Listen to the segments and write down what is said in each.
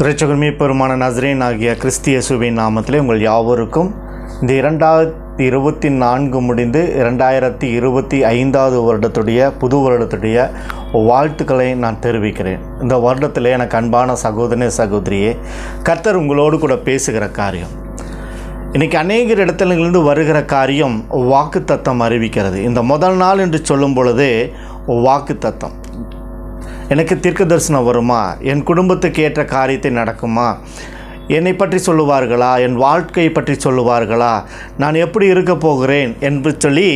இரட்சகருமே பெருமான நசரேன் ஆகிய கிறிஸ்து இயேசுவின் நாமத்திலே உங்கள் யாவருக்கும் இந்த 2024 முடிந்து 2025 வருடத்துடைய புது வருடத்துடைய வாழ்த்துக்களை நான் தெரிவிக்கிறேன். இந்த வருடத்தில் எனக்கு அன்பான சகோதரனே சகோதரியே, கர்த்தர் உங்களோடு கூட பேசுகிற காரியம், இன்றைக்கி அநேக இடத்துலேருந்து வருகிற காரியம் வாக்குத்தத்தம் அறிவிக்கிறது. இந்த முதல் நாள் என்று சொல்லும் பொழுதே வாக்குத்தத்தம், எனக்கு தீர்க்க தரிசனம் வருமா, என் குடும்பத்துக்கு ஏற்ற காரியத்தை நடக்குமா, என்னை பற்றி சொல்லுவார்களா, என் வாழ்க்கையை பற்றி சொல்லுவார்களா, நான் எப்படி இருக்க போகிறேன் என்று சொல்லி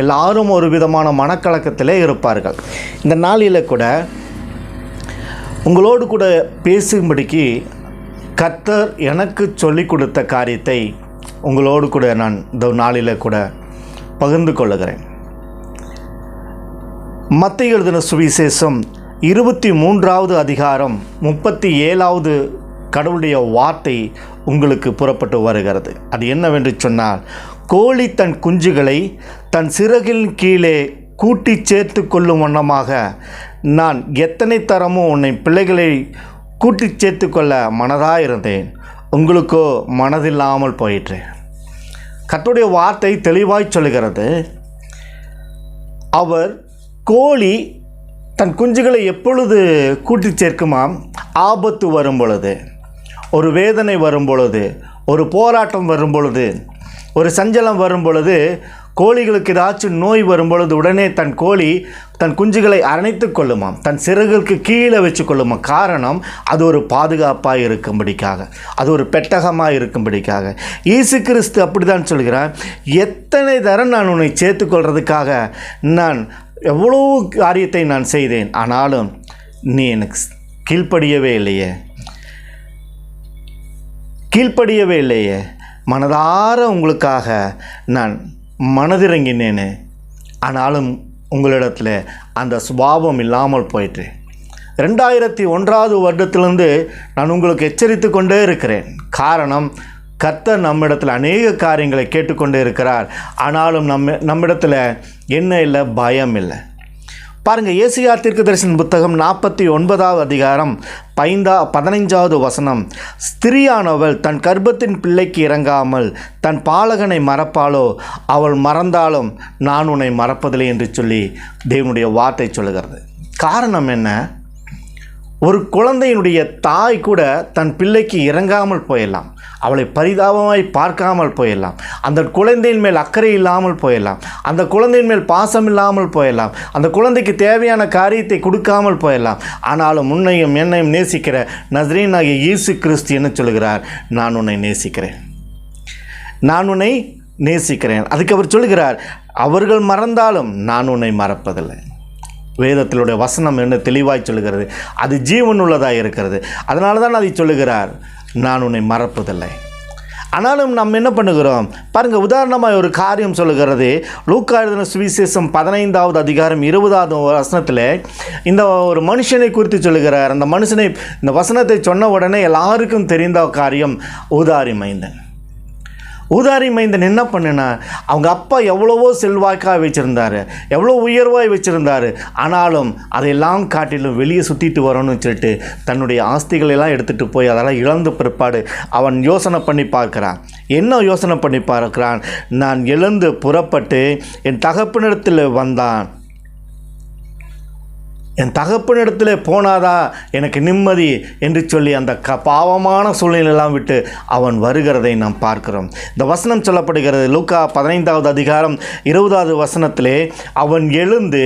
எல்லாரும் ஒரு விதமான மனக்கலக்கத்திலே இருப்பார்கள். இந்த நாளில் கூட உங்களோடு கூட பேசும்படிக்கு கர்த்தர் எனக்கு சொல்லி கொடுத்த காரியத்தை உங்களோடு கூட நான் இந்த நாளில் கூட பகிர்ந்து கொள்ளுகிறேன். மத்தேயு எழுதின சுவிசேஷம் 23வது அதிகாரம் 37வது கடவுளுடைய வார்த்தை உங்களுக்கு புறப்பட்டு வருகிறது. அது என்னவென்று சொன்னால், கோழி தன் குஞ்சுகளை தன் சிறகின் கீழே கூட்டி சேர்த்து கொள்ளும் வண்ணமாக நான் எத்தனை தரமோ உன்னை பிள்ளைகளை கூட்டி சேர்த்து கொள்ள மனதாக இருந்தேன், உங்களுக்கோ மனதில்லாமல் போயிற்று. கர்த்தருடைய வார்த்தை தெளிவாய் சொல்கிறது. அவர் கோழி தன் குஞ்சுகளை எப்பொழுது கூட்டி சேர்க்குமாம்? ஆபத்து வரும் பொழுது, ஒரு வேதனை வரும் பொழுது, ஒரு போராட்டம் வரும் பொழுது, ஒரு சஞ்சலம் வரும் பொழுது, கோழிகளுக்கு ஏதாச்சும் நோய் வரும் பொழுது உடனே தன் கோழி தன் குஞ்சுகளை அணைத்து கொள்ளுமாம், தன் சிறகுக்கு கீழே வச்சு கொள்ளுமா. காரணம், அது ஒரு பாதுகாப்பாக இருக்கும்படிக்காக, அது ஒரு பெட்டகமாக இருக்கும்படிக்காக. இயேசு கிறிஸ்து அப்படி தான் சொல்கிறார். எத்தனை தரம் நான் உன்னை சேர்த்துக்கொள்றதுக்காக நான் எவ்வளோ காரியத்தை நான் செய்தேன், ஆனாலும் நீ எனக்கு கீழ்ப்படியவே இல்லையே. மனதார உங்களுக்காக நான் மனதிறங்கினேனே, ஆனாலும் உங்களிடத்தில் அந்த சுபாவம் இல்லாமல் போயிட்டு 2001வது வருடத்திலிருந்து நான் உங்களுக்கு எச்சரித்து கொண்டே இருக்கிறேன். காரணம், கர்த்தர் நம்மிடத்தில் அநேக காரியங்களை கேட்டுக்கொண்டே இருக்கிறார். ஆனாலும் நம்மிடத்தில் என்ன இல்லை? பயம் இல்லை. பாருங்கள், ஏசாயா தீர்க்கதரிசன புத்தகம் 49வது அதிகாரம் 15வது வசனம், ஸ்திரியானவள் தன் கர்ப்பத்தின் பிள்ளைக்கு இறங்காமல் தன் பாலகனை மறப்பாளோ, அவள் மறந்தாலும் நான் உன்னை மறப்பதில்லை என்று சொல்லி தேவனுடைய வார்த்தை சொல்லுகிறது. காரணம் என்ன? ஒரு குழந்தையினுடைய தாய் கூட தன் பிள்ளைக்கு இறங்காமல் போயிடலாம், அவளை பரிதாபமாய் பார்க்காமல் போயிடலாம், அந்த குழந்தையின் மேல் அக்கறை இல்லாமல் போயிடலாம், அந்த குழந்தையின் மேல் பாசம் இல்லாமல் போயிடலாம், அந்த குழந்தைக்கு தேவையான காரியத்தை கொடுக்காமல் போயிடலாம். ஆனாலும் உன்னையும் என்னையும் நேசிக்கிற நசரேயனாகிய இயேசு கிறிஸ்து என்ன சொல்கிறார்? நான் உன்னை நேசிக்கிறேன். அதுக்கு அவர் சொல்கிறார், அவர்கள் மறந்தாலும் நான் உன்னை மறப்பதில்லை. வேதத்தினுடைய வசனம் என்ன தெளிவாய் சொல்லுகிறது? அது ஜீவனுள்ளதாக இருக்கிறது. அதனால தான் அதை சொல்லுகிறார், நான் உன்னை மறப்பதில்லை. ஆனாலும் நம்ம என்ன பண்ணுகிறோம் பாருங்கள். உதாரணமாக ஒரு காரியம் சொல்லுகிறது. லூக்கா எழுதின சுவிசேஷம் 15வது அதிகாரம் 20வது வசனத்தில் இந்த ஒரு மனுஷனை குறித்து சொல்லுகிறார். அந்த மனுஷனை, இந்த வசனத்தை சொன்ன உடனே எல்லாருக்கும் தெரிந்த காரியம் ஊதாரி மைந்தன் என்ன பண்ணினா, அவங்க அப்பா எவ்வளவோ செல்வாக்காக வச்சுருந்தார், எவ்வளோ உயர்வாய் வச்சுருந்தார், ஆனாலும் அதையெல்லாம் காட்டிலும் வெளியே சுற்றிட்டு வரணும்னு சொல்லிட்டு தன்னுடைய ஆஸ்திகளெல்லாம் எடுத்துகிட்டு போய் அதெல்லாம் இழந்த பிற்பாடு அவன் யோசனை பண்ணி பார்க்குறான். என்ன யோசனை பண்ணி பார்க்குறான்? நான் எழுந்து புறப்பட்டு என் தகப்பனிடத்தில் வந்தான், என் தகப்பனிடத்தில் போனாதா எனக்கு நிம்மதி என்று சொல்லி அந்த பாவமான சூழ்நிலையெல்லாம் விட்டு அவன் வருகிறதை நாம் பார்க்கிறோம். இந்த வசனம் சொல்லப்படுகிறது. லூக்கா 15வது அதிகாரம் 20வது வசனத்திலே, அவன் எழுந்து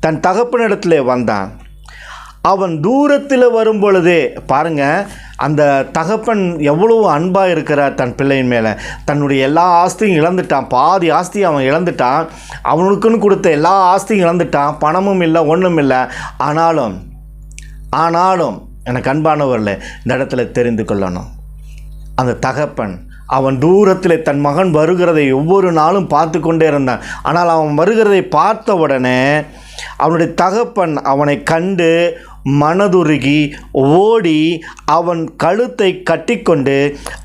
தன் தகப்பனிடத்தில் வந்தான். அவன் தூரத்தில் வரும் பொழுதே, பாருங்கள், அந்த தகப்பன் எவ்வளோ அன்பாக இருக்கிறார் தன் பிள்ளையின் மேலே. தன்னுடைய எல்லா ஆஸ்தியும் இழந்துட்டான், பாதி ஆஸ்தியை அவன் இழந்துட்டான், அவனுக்குன்னு கொடுத்த எல்லா ஆஸ்தியும் இழந்துட்டான், பணமும் இல்லை, ஒன்றும் இல்லை. ஆனாலும் எனக்கு அன்பானவர்களே, இந்த இடத்துல தெரிந்து கொள்ளணும், அந்த தகப்பன் அவன் தூரத்தில் தன் மகன் வருகிறதை ஒவ்வொரு நாளும் பார்த்து கொண்டே இருந்தான். ஆனால் அவன் வருகிறதை பார்த்த உடனே அவனுடைய தகப்பன் அவனை கண்டு மனதுருகி ஓடி அவன் கழுத்தை கட்டிக்கொண்டு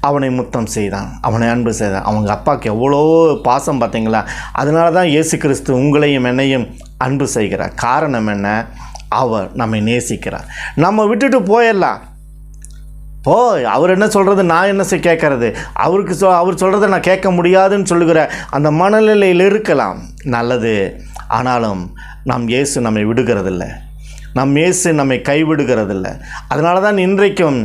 அவனை முத்தம் செய்தான், அவனை அன்பு செய்தான். அவங்க அப்பாவுக்கு எவ்வளோ பாசம் பார்த்தீங்களா? அதனால தான் இயேசு கிறிஸ்து உங்களையும் என்னையும் அன்பு செய்கிறார். காரணம் என்ன? அவர் நம்மை நேசிக்கிறார். நம்ம விட்டுட்டு போயிடலாம், அவர் என்ன சொல்கிறது நான் என்ன கேட்கறது, அவர் சொல்கிறத நான் கேட்க முடியாதுன்னு சொல்லுகிற அந்த மனநிலையில் இருக்கலாம், நல்லது. ஆனாலும் நம் இயேசு நம்மை விடுகிறதில்லை, நம் இயேசு நம்மை கைவிடுகிறதில்லை. அதனால தான் இன்றைக்கும்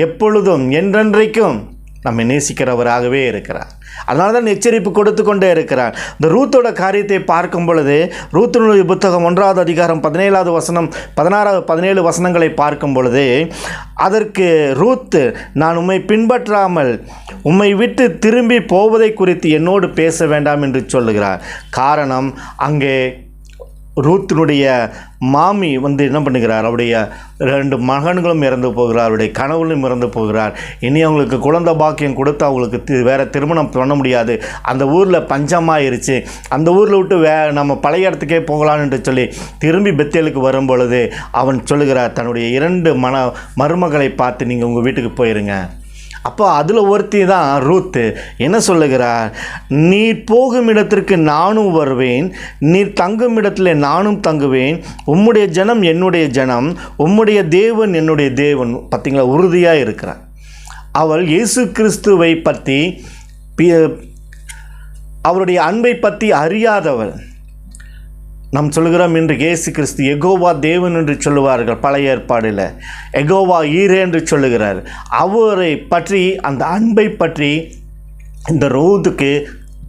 எப்பொழுதும் என்றென்றைக்கும் நம்மை நேசிக்கிறவராகவே இருக்கிறார். அதனால தான் எச்சரிப்பு கொடுத்து கொண்டே இருக்கிறார். இந்த ரூத்தோட காரியத்தை பார்க்கும் பொழுது ரூத்தினுடைய புத்தகம் 1வது அதிகாரம் 17வது வசனம் 17 வசனங்களை பார்க்கும் பொழுது அதற்கு ரூத், நான் உம்மை பின்பற்றாமல் உம்மை விட்டு திரும்பி போவதை குறித்து என்னோடு பேச வேண்டாம் என்று சொல்லுகிறார். காரணம், அங்கே ரூத்தினுடைய மாமி என்ன பண்ணுகிறார், அவருடைய 2 மகன்களும் இறந்து போகிறார், அவருடைய கணவனும் இறந்து போகிறார். இனி அவங்களுக்கு குழந்தை பாக்கியம் கொடுத்து அவங்களுக்கு வேறு திருமணம் பண்ண முடியாது, அந்த ஊரில் பஞ்சமாயிருச்சு, அந்த ஊரில் விட்டு நம்ம பழைய இடத்துக்கே போகலான்னு என்று சொல்லி திரும்பி பெத்தேலுக்கு வரும் பொழுது அவன் சொல்லுகிறார், தன்னுடைய 2 மருமகளை பார்த்து நீங்கள் உங்கள் வீட்டுக்கு போயிருங்க. அப்போ அதில் ஒருத்தி தான் ரூத்து. என்ன சொல்லுகிறார், நீர் போகும் இடத்திற்கு நானும் வருவேன், நீர் தங்கும் இடத்துல நானும் தங்குவேன், உம்முடைய ஜனம் என்னுடைய ஜனம், உம்முடைய தேவன் என்னுடைய தேவன். பார்த்தீங்களா, உறுதியாக இருக்கிறார். அவள் இயேசு கிறிஸ்துவை பற்றி, அவருடைய அன்பை பற்றி அறியாதவள். நாம் சொல்கிறோம் இன்று இயேசு கிறிஸ்து யெகோவா தேவன் என்று சொல்லுவார்கள், பழைய ஏற்பாடில் யெகோவா ஈரே என்று சொல்லுகிறார். அவரை பற்றி, அந்த அன்பை பற்றி இந்த ரூத்துக்கு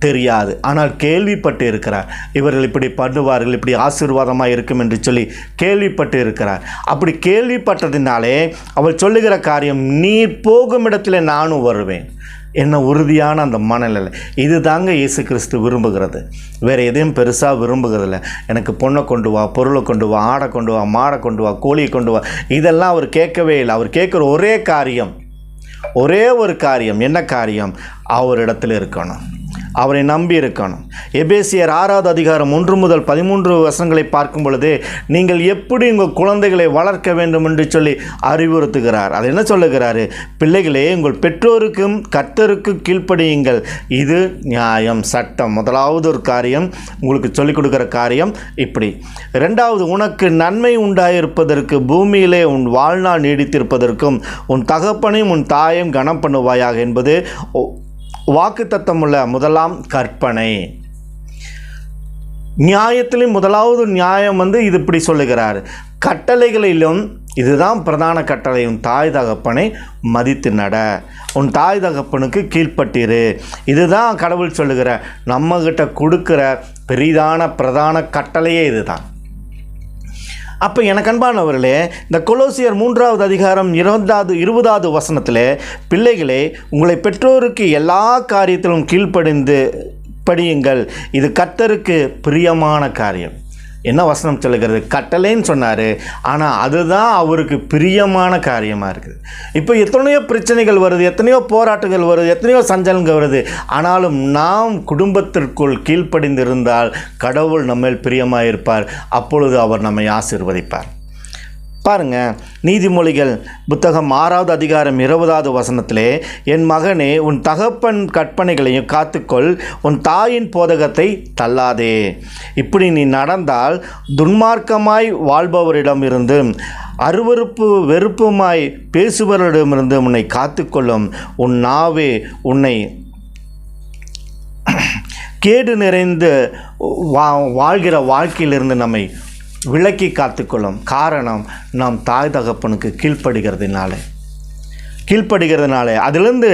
தெரியாது, ஆனால் கேள்விப்பட்டு இருக்கிறார். இவர்கள் இப்படி பண்ணுவார்கள், இப்படி ஆசீர்வாதமாக இருக்கும் என்று சொல்லி கேள்விப்பட்டு இருக்கிறார். அப்படி கேள்விப்பட்டதினாலே அவள் சொல்லுகிற காரியம், நீ போகும் இடத்துல நானும் வருவேன். என்ன உறுதியான அந்த மனநிலை, இது தாங்க இயேசு கிறிஸ்து விரும்புகிறது. வேறு எதையும் பெருசாக விரும்புகிறதில்ல. எனக்கு பொண்ணை கொண்டு வா, பொருளை கொண்டு வா, ஆடை கொண்டு வா, மாடை கொண்டு வா, கோழியை கொண்டு வா, இதெல்லாம் அவர் கேட்கவே இல்லை. அவர் கேட்குற ஒரே ஒரு காரியம், என்ன காரியம், அவரிடத்தில் இருக்கணும், அவரை நம்பி இருக்கணும். எபேசியர் 6வது அதிகாரம் 1 முதல் 13 வசனங்களை பார்க்கும் பொழுது, நீங்கள் எப்படி உங்கள் குழந்தைகளை வளர்க்க வேண்டும் என்று சொல்லி அறிவுறுத்துகிறார். அது என்ன சொல்லுகிறாரு, பிள்ளைகளே உங்கள் பெற்றோருக்கும் கர்த்தருக்கும் கீழ்ப்படியுங்கள், இது நியாயம், சட்டம். முதலாவது ஒரு காரியம் உங்களுக்கு சொல்லிக் கொடுக்குற காரியம் இப்படி. 2வது, உனக்கு நன்மை உண்டாயிருப்பதற்கு பூமியிலே உன் வாழ்நாள் நீடித்திருப்பதற்கும் உன் தகப்பனையும் உன் தாயையும் கனம் பண்ணுவாயாக என்பது வாக்குத்தத்தமுள்ள முதலாம் கற்பனை. நியாயத்திலும் முதலாவது நியாயம் இது இப்படி சொல்லுகிறார். கட்டளைகளிலும் இதுதான் பிரதான கட்டளை, உன் தாய் தகப்பனை மதித்து நட, உன் தாய் தகப்பனுக்கு கீழ்ப்பட்டிரு. இதுதான் கடவுள் சொல்லுகிற நம்மகிட்ட கொடுக்குற பெரிதான பிரதான கட்டளையே இதுதான். அப்போ எனக்கு அன்பானவர்களே, இந்த கொலோசியர் 3வது அதிகாரம் 20வது வசனத்தில், பிள்ளைகளே உங்களை பெற்றோருக்கு எல்லா காரியத்திலும் படியுங்கள், இது கர்த்தருக்கு பிரியமான காரியம். என்ன வசனம் சொல்லுகிறது, கட்டளைன்னு சொன்னார், ஆனால் அதுதான் அவருக்கு பிரியமான காரியமாக இருக்குது. இப்போ எத்தனையோ பிரச்சனைகள் வருது, எத்தனையோ போராட்டங்கள் வருது, எத்தனையோ சஞ்சலங்கள் வருது, ஆனாலும் நாம் குடும்பத்திற்குள் கீழ்ப்படிந்திருந்தால் கடவுள் நம்மேல் பிரியமாக இருப்பார், அப்பொழுது அவர் நம்மை ஆசீர்வதிப்பார். பாருங்கள், நீதிமொழிகள் புத்தகம் 6வது அதிகாரம் 20வது வசனத்திலே, என் மகனே உன் தகப்பன் கற்பனைகளையும் காத்துக்கொள், உன் தாயின் போதகத்தை தள்ளாதே. இப்படி நீ நடந்தால் துன்மார்க்கமாய் வாழ்பவரிடமிருந்து அருவருப்பு வெறுப்புமாய் பேசுபவரிடமிருந்து உன்னை காத்துக்கொள்ளும். உன் நாவே உன்னை கேடு நிறைந்து வாழ்கிற வாழ்க்கையிலிருந்து நம்மை விலக்கி காத்துக்கொள்ளும். காரணம், நாம் தாய் தகப்பனுக்கு கீழ்ப்படுகிறதுனால அதிலிருந்து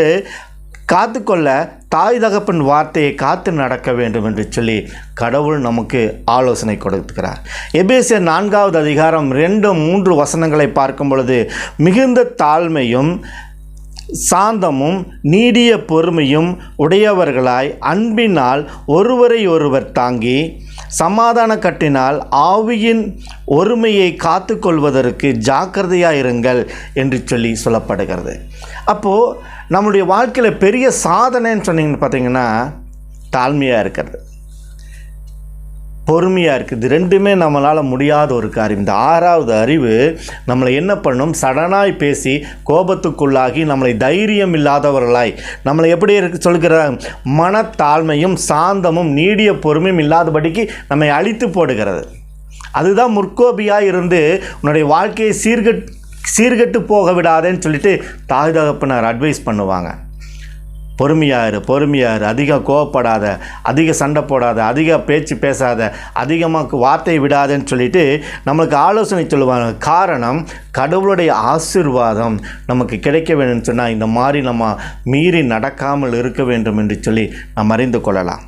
காத்துக்கொள்ள தாய் தகப்பன் வார்த்தையை காத்து நடக்க வேண்டும் என்று சொல்லி கடவுள் நமக்கு ஆலோசனை கொடுக்கிறார். எபேசியர் 4வது அதிகாரம் 2-3 வசனங்களை பார்க்கும் பொழுது, மிகுந்த தாழ்மையும் சாந்தமும் நீடிய பொறுமையும் உடையவர்களாய் அன்பினால் ஒருவரை ஒருவர் தாங்கி சமாதான கட்டினால் ஆவியின் ஒருமையை காத்து கொள்வதற்கு ஜாக்கிரதையாயிருங்கள் என்று சொல்லி சொல்லப்படுகிறது. அப்போது நம்முடைய வாழ்க்கையில் பெரிய சாதனைன்னு சொன்னீங்கன்னு பார்த்தீங்கன்னா தாழ்மையாக இருக்கிறது, பொறுமையாக இருக்குது. ரெண்டுமே நம்மளால் முடியாத ஒரு காரியம். இந்த 6வது அறிவு நம்மளை என்ன பண்ணும், சடனாய் பேசி கோபத்துக்குள்ளாகி நம்மளை தைரியம் இல்லாதவர்களாய் நம்மளை எப்படி சொல்கிறார், மனத்தாழ்மையும் சாந்தமும் நீடிய பொறுமையும் இல்லாதபடிக்கு நம்மை அழித்து போடுகிறது. அதுதான் முற்கோபியாக இருந்து உன்னுடைய வாழ்க்கையை சீர்கெட்டு போக விடாதேன்னு சொல்லிட்டு தாய் தகப்பனார் அட்வைஸ் பண்ணுவாங்க. பொறுமையாரு, அதிகம் கோவப்படாத, அதிக சண்டை போடாத, அதிக பேச்சு பேசாத, அதிகமாக வார்த்தை விடாதேன்னு சொல்லிட்டு நம்மளுக்கு ஆலோசனை சொல்லுவாங்க. காரணம், கடவுளுடைய ஆசீர்வாதம் நமக்கு கிடைக்க வேண்டும்னு சொன்னால் இந்த மாதிரி நம்ம மீறி நடக்காமல் இருக்க வேண்டும் என்று சொல்லி நாம் அறிந்து கொள்ளலாம்.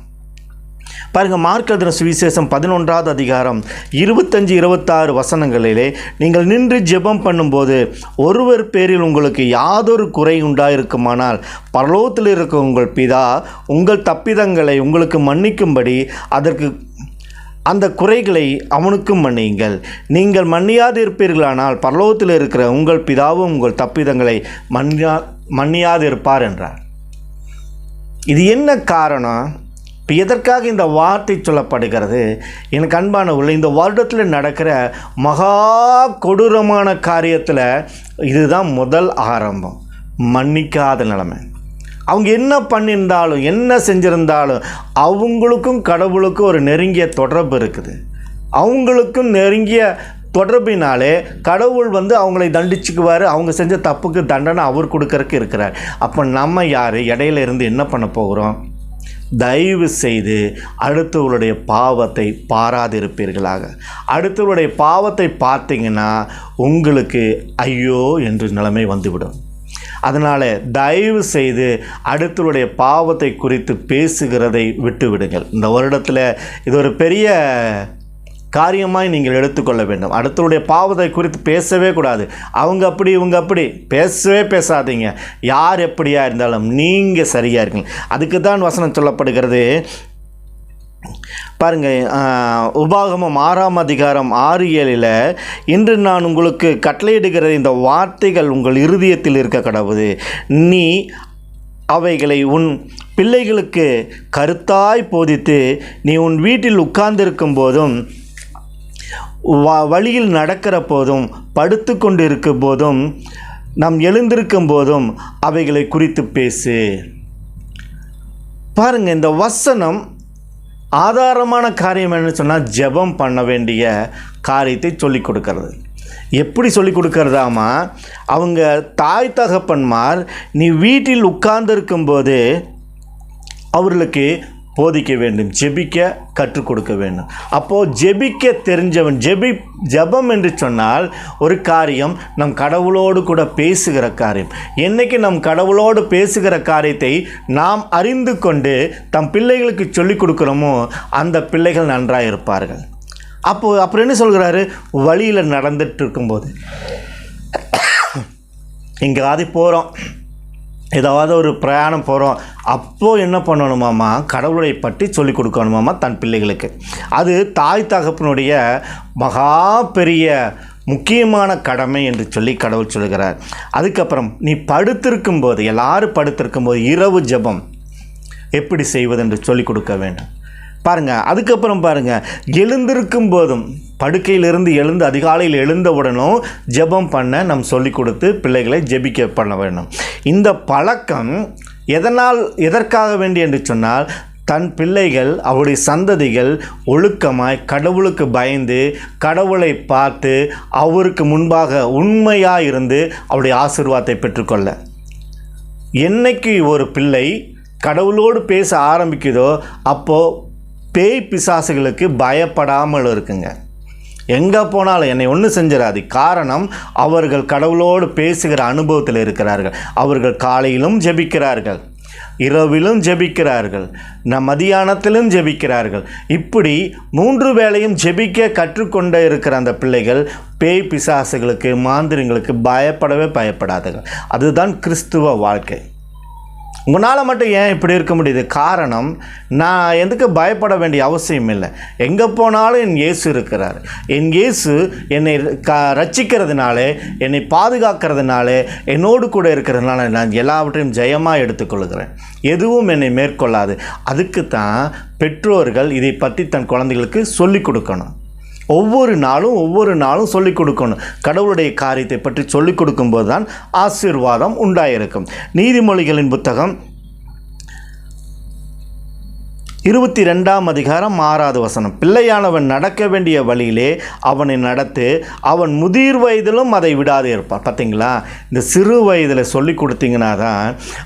பாருங்கள், மார்க் எழுதின சுவிசேஷம் 11வது அதிகாரம் 25-26 வசனங்களிலே, நீங்கள் நின்று ஜெபம் பண்ணும்போது ஒருவர் பேரில் உங்களுக்கு யாதொரு குறை உண்டாயிருக்குமானால் பரலோகத்தில் இருக்க உங்கள் பிதா உங்கள் தப்பிதங்களை உங்களுக்கு மன்னிக்கும்படி அதற்கு அந்த குறைகளை அவனுக்கும் மன்னியுங்கள். நீங்கள் மன்னியாது இருப்பீர்களானால் பரலோகத்தில் இருக்கிற உங்கள் பிதாவும் உங்கள் தப்பிதங்களை மன்னியாது இருப்பார் என்றார். இது என்ன காரணம்? இப்போ எதற்காக இந்த வார்த்தை சொல்லப்படுகிறது? எனக்கு அன்பான உள்ள இந்த வருடத்தில் நடக்கிற மகா கொடூரமான காரியத்தில் இதுதான் முதல் ஆரம்பம். மன்னிக்காத நிலைமை. அவங்க என்ன பண்ணியிருந்தாலும் என்ன செஞ்சுருந்தாலும் அவங்களுக்கும் கடவுளுக்கும் ஒரு நெருங்கிய தொடர்பு இருக்குது. அவங்களுக்கும் நெருங்கிய தொடர்பினாலே கடவுள் அவங்களை தண்டிச்சுக்குவார். அவங்க செஞ்ச தப்புக்கு தண்டனை அவர் கொடுக்கறதுக்கு இருக்கிறார். அப்போ நம்ம யார் இடையில இருந்து என்ன பண்ண போகிறோம்? தயவு செய்து அடுத்தவர்களுடைய பாவத்தை பாராதிருப்பீர்களாக. அடுத்தவர்களுடைய பாவத்தை பார்த்தீங்கன்னா உங்களுக்கு ஐயோ என்று நிலைமை வந்துவிடும். அதனால் தயவு செய்து அடுத்தவர்களுடைய பாவத்தை குறித்து பேசுகிறதை விட்டுவிடுங்கள். இந்த வருடத்தில் இது ஒரு பெரிய காரியமாய் நீங்கள் எடுத்துக்கொள்ள வேண்டும். அடுத்தவருடைய பாவத்தை குறித்து பேசவே கூடாது. அவங்க அப்படி இவங்க அப்படி பேசாதீங்க. யார் எப்படியா இருந்தாலும் நீங்கள் சரியாக இருக்கீங்க. அதுக்கு தான் வசனம் சொல்லப்படுகிறது. பாருங்கள், உபாகமம் 6ஆம் அதிகாரம் 6-7 இன்று நான் உங்களுக்கு கட்டளையிடுகிற இந்த வார்த்தைகள் உங்கள் இருதயத்தில் இருக்க கடவுது. நீ அவைகளை உன் பிள்ளைகளுக்கு கருத்தாய் போதித்து நீ உன் வீட்டில் உட்கார்ந்திருக்கும் போதும் வழியில் நடக்கிற போதும் படுத்து கொண்டு இருக்கும் போதும் நாம் எழுந்திருக்கும் போதும் அவைகளை குறித்து பேசு. பாருங்கள், இந்த வசனம் ஆதாரமான காரியம் என்னன்னு சொன்னால் ஜெபம் பண்ண வேண்டிய காரியத்தை சொல்லிக் கொடுக்கறது. எப்படி சொல்லிக் கொடுக்கறதாமா? அவங்க தாய் தகப்பன்மார் நீ வீட்டில் உட்கார்ந்திருக்கும்போது அவர்களுக்கு போதிக்க வேண்டும், ஜெபிக்க கற்றுக் கொடுக்க வேண்டும். அப்போது ஜெபிக்க தெரிஞ்சவன் ஜெபம் என்று சொன்னால் ஒரு காரியம் நம் கடவுளோடு கூட பேசுகிற காரியம். என்றைக்கு நம் கடவுளோடு பேசுகிற காரியத்தை நாம் அறிந்து கொண்டு தம் பிள்ளைகளுக்கு சொல்லிக் கொடுக்குறோமோ அந்த பிள்ளைகள் நன்றாக இருப்பார்கள். அப்புறம் என்ன சொல்கிறாரு? வழியில் நடந்துட்டு இருக்கும்போது எங்கேயாவது போகிறோம், ஏதாவது ஒரு பிரயாணம் போகிறோம், அப்போது என்ன பண்ணணுமாம்மா? கடவுளை பற்றி சொல்லிக் கொடுக்கணுமாம்மா தன் பிள்ளைகளுக்கு. அது தாய் தகப்பனுடைய மகா பெரிய முக்கியமான கடமை என்று சொல்லி கடவுள் சொல்கிறார். அதுக்கப்புறம் நீ படுத்திருக்கும்போது, எல்லாரும் படுத்திருக்கும்போது இரவு ஜெபம் எப்படி செய்வது என்று சொல்லிக் கொடுக்க வேண்டும். பாருங்கள், அதுக்கப்புறம் பாருங்கள், எழுந்திருக்கும் போதும் படுக்கையிலிருந்து எழுந்து அதிகாலையில் எழுந்தவுடனும் ஜெபம் பண்ண நம் சொல்லிக் கொடுத்து பிள்ளைகளை ஜெபிக்க பண்ண வேண்டும். இந்த பழக்கம் எதற்காக வேண்டி என்று சொன்னால் தன் பிள்ளைகள் அவருடைய சந்ததிகள் ஒழுக்கமாய் கடவுளுக்கு பயந்து கடவுளை பார்த்து அவருக்கு முன்பாக உண்மையாக இருந்து அவருடைய ஆசீர்வாதத்தை பெற்றுக்கொள்ள. என்னைக்கு ஒரு பிள்ளை கடவுளோடு பேச ஆரம்பிக்குதோ அப்போது பேய் பிசாசுகளுக்கு பயப்படாமல் இருக்குங்க. எங்கே போனாலும் என்னை ஒன்றும் செஞ்சிடாது. காரணம், அவர்கள் கடவுளோடு பேசுகிற அனுபவத்தில் இருக்கிறார்கள். அவர்கள் காலையிலும் ஜெபிக்கிறார்கள், இரவிலும் ஜெபிக்கிறார்கள், மதியானத்திலும் ஜெபிக்கிறார்கள். இப்படி 3 வேளையும் ஜெபிக்க கற்றுக்கொண்டே இருக்கிற அந்த பிள்ளைகள் பேய் பிசாசுகளுக்கு மாந்திரிங்களுக்கு பயப்படவே பயப்படாதுகள். அதுதான் கிறிஸ்துவ வாழ்க்கை. உங்களால் மட்டும் ஏன் இப்படி இருக்க முடியுது? காரணம், நான் எதுக்கு பயப்பட வேண்டிய அவசியம் இல்லை. எங்கே போனாலும் என் இயேசு இருக்கிறார். என் இயேசு என்னை ரட்சிக்கிறதுனாலே, என்னை பாதுகாக்கிறதுனாலே, என்னோடு கூட இருக்கிறதுனால நான் எல்லாவற்றையும் ஜெயமாக எடுத்துக்கொள்கிறேன். எதுவும் என்னை மேற்கொள்ளாது. அதுக்கு தான் பெற்றோர்கள் இதை பற்றி தன் குழந்தைகளுக்கு சொல்லிக் கொடுக்கணும். ஒவ்வொரு நாளும் சொல்லிக் கொடுக்கணும். கடவுளுடைய காரியத்தை பற்றி சொல்லிக் கொடுக்கும்போது தான் ஆசீர்வாதம் உண்டாயிருக்கும். நீதிமொழிகளின் புத்தகம் 22ஆம் அதிகாரம் 6வது வசனம், பிள்ளையானவன் நடக்க வேண்டிய வழியிலே அவனை நடத்து, அவன் முதிர் வயதிலும் அதை விடாது இருப்பான். பார்த்தீங்களா, இந்த சிறு வயதில் சொல்லி கொடுத்தீங்கன்னா தான்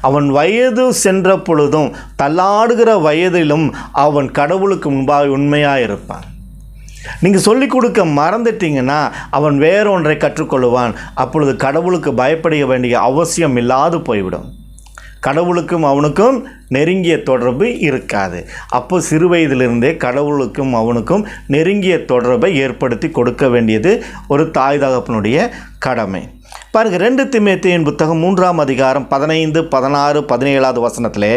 அவன் வயது சென்ற பொழுதும் தள்ளாடுகிற வயதிலும் அவன் கடவுளுக்கு முன்பாக உண்மையாக இருப்பான். நீங்கள் சொல்லிக் கொடுக்க மறந்துட்டீங்கன்னா அவன் வேறொன்றை கற்றுக்கொள்ளுவான். அப்பொழுது கடவுளுக்கு பயப்பட வேண்டிய அவசியம் இல்லாது போய்விடும். கடவுளுக்கும் அவனுக்கும் நெருங்கிய தொடர்பு இருக்காது. அப்போ சிறு வயதிலிருந்தே கடவுளுக்கும் அவனுக்கும் நெருங்கிய தொடர்பை ஏற்படுத்தி கொடுக்க வேண்டியது ஒரு தாய் தகப்பனுடைய கடமை. பாருங்கள், 2 தீமோத்தேயுவின் புத்தகம் 3ஆம் அதிகாரம் 15, 16, 17வது வசனத்தில்,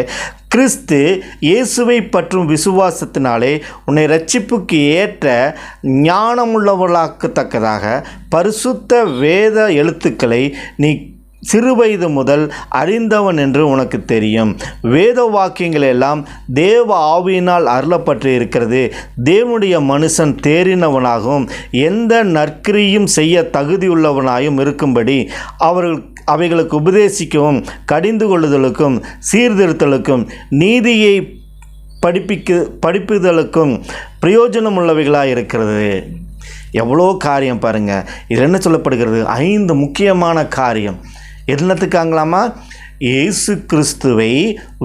கிறிஸ்து இயேசுவை பற்றும் விசுவாசத்தினாலே உன்னை இரட்சிப்புக்கு ஏற்ற ஞானமுள்ளவர்களாக்கத்தக்கதாக பரிசுத்த வேத எழுத்துக்களை நீ சிறுவயது முதல் அறிந்தவன் என்று உனக்கு தெரியும். வேத வாக்கியங்கள் எல்லாம் தேவ ஆவியினால் அருளப்பட்டு இருக்கிறது. தேவனுடைய மனுஷன் தேறினவனாகவும் எந்த நற்கிரியும் செய்ய தகுதியுள்ளவனாயும் இருக்கும்படி அவைகளுக்கு உபதேசிக்கவும் கடிந்து கொள்ளுதலுக்கும் சீர்திருத்தலுக்கும் நீதியை படிப்புதலுக்கும் பிரயோஜனமுள்ளவைகளாக இருக்கிறது. எவ்வளோ காரியம் பாருங்கள். இது என்ன சொல்லப்படுகிறது? 5 முக்கியமான காரியம். என்னத்துக்காங்களாமா? இயேசு கிறிஸ்துவை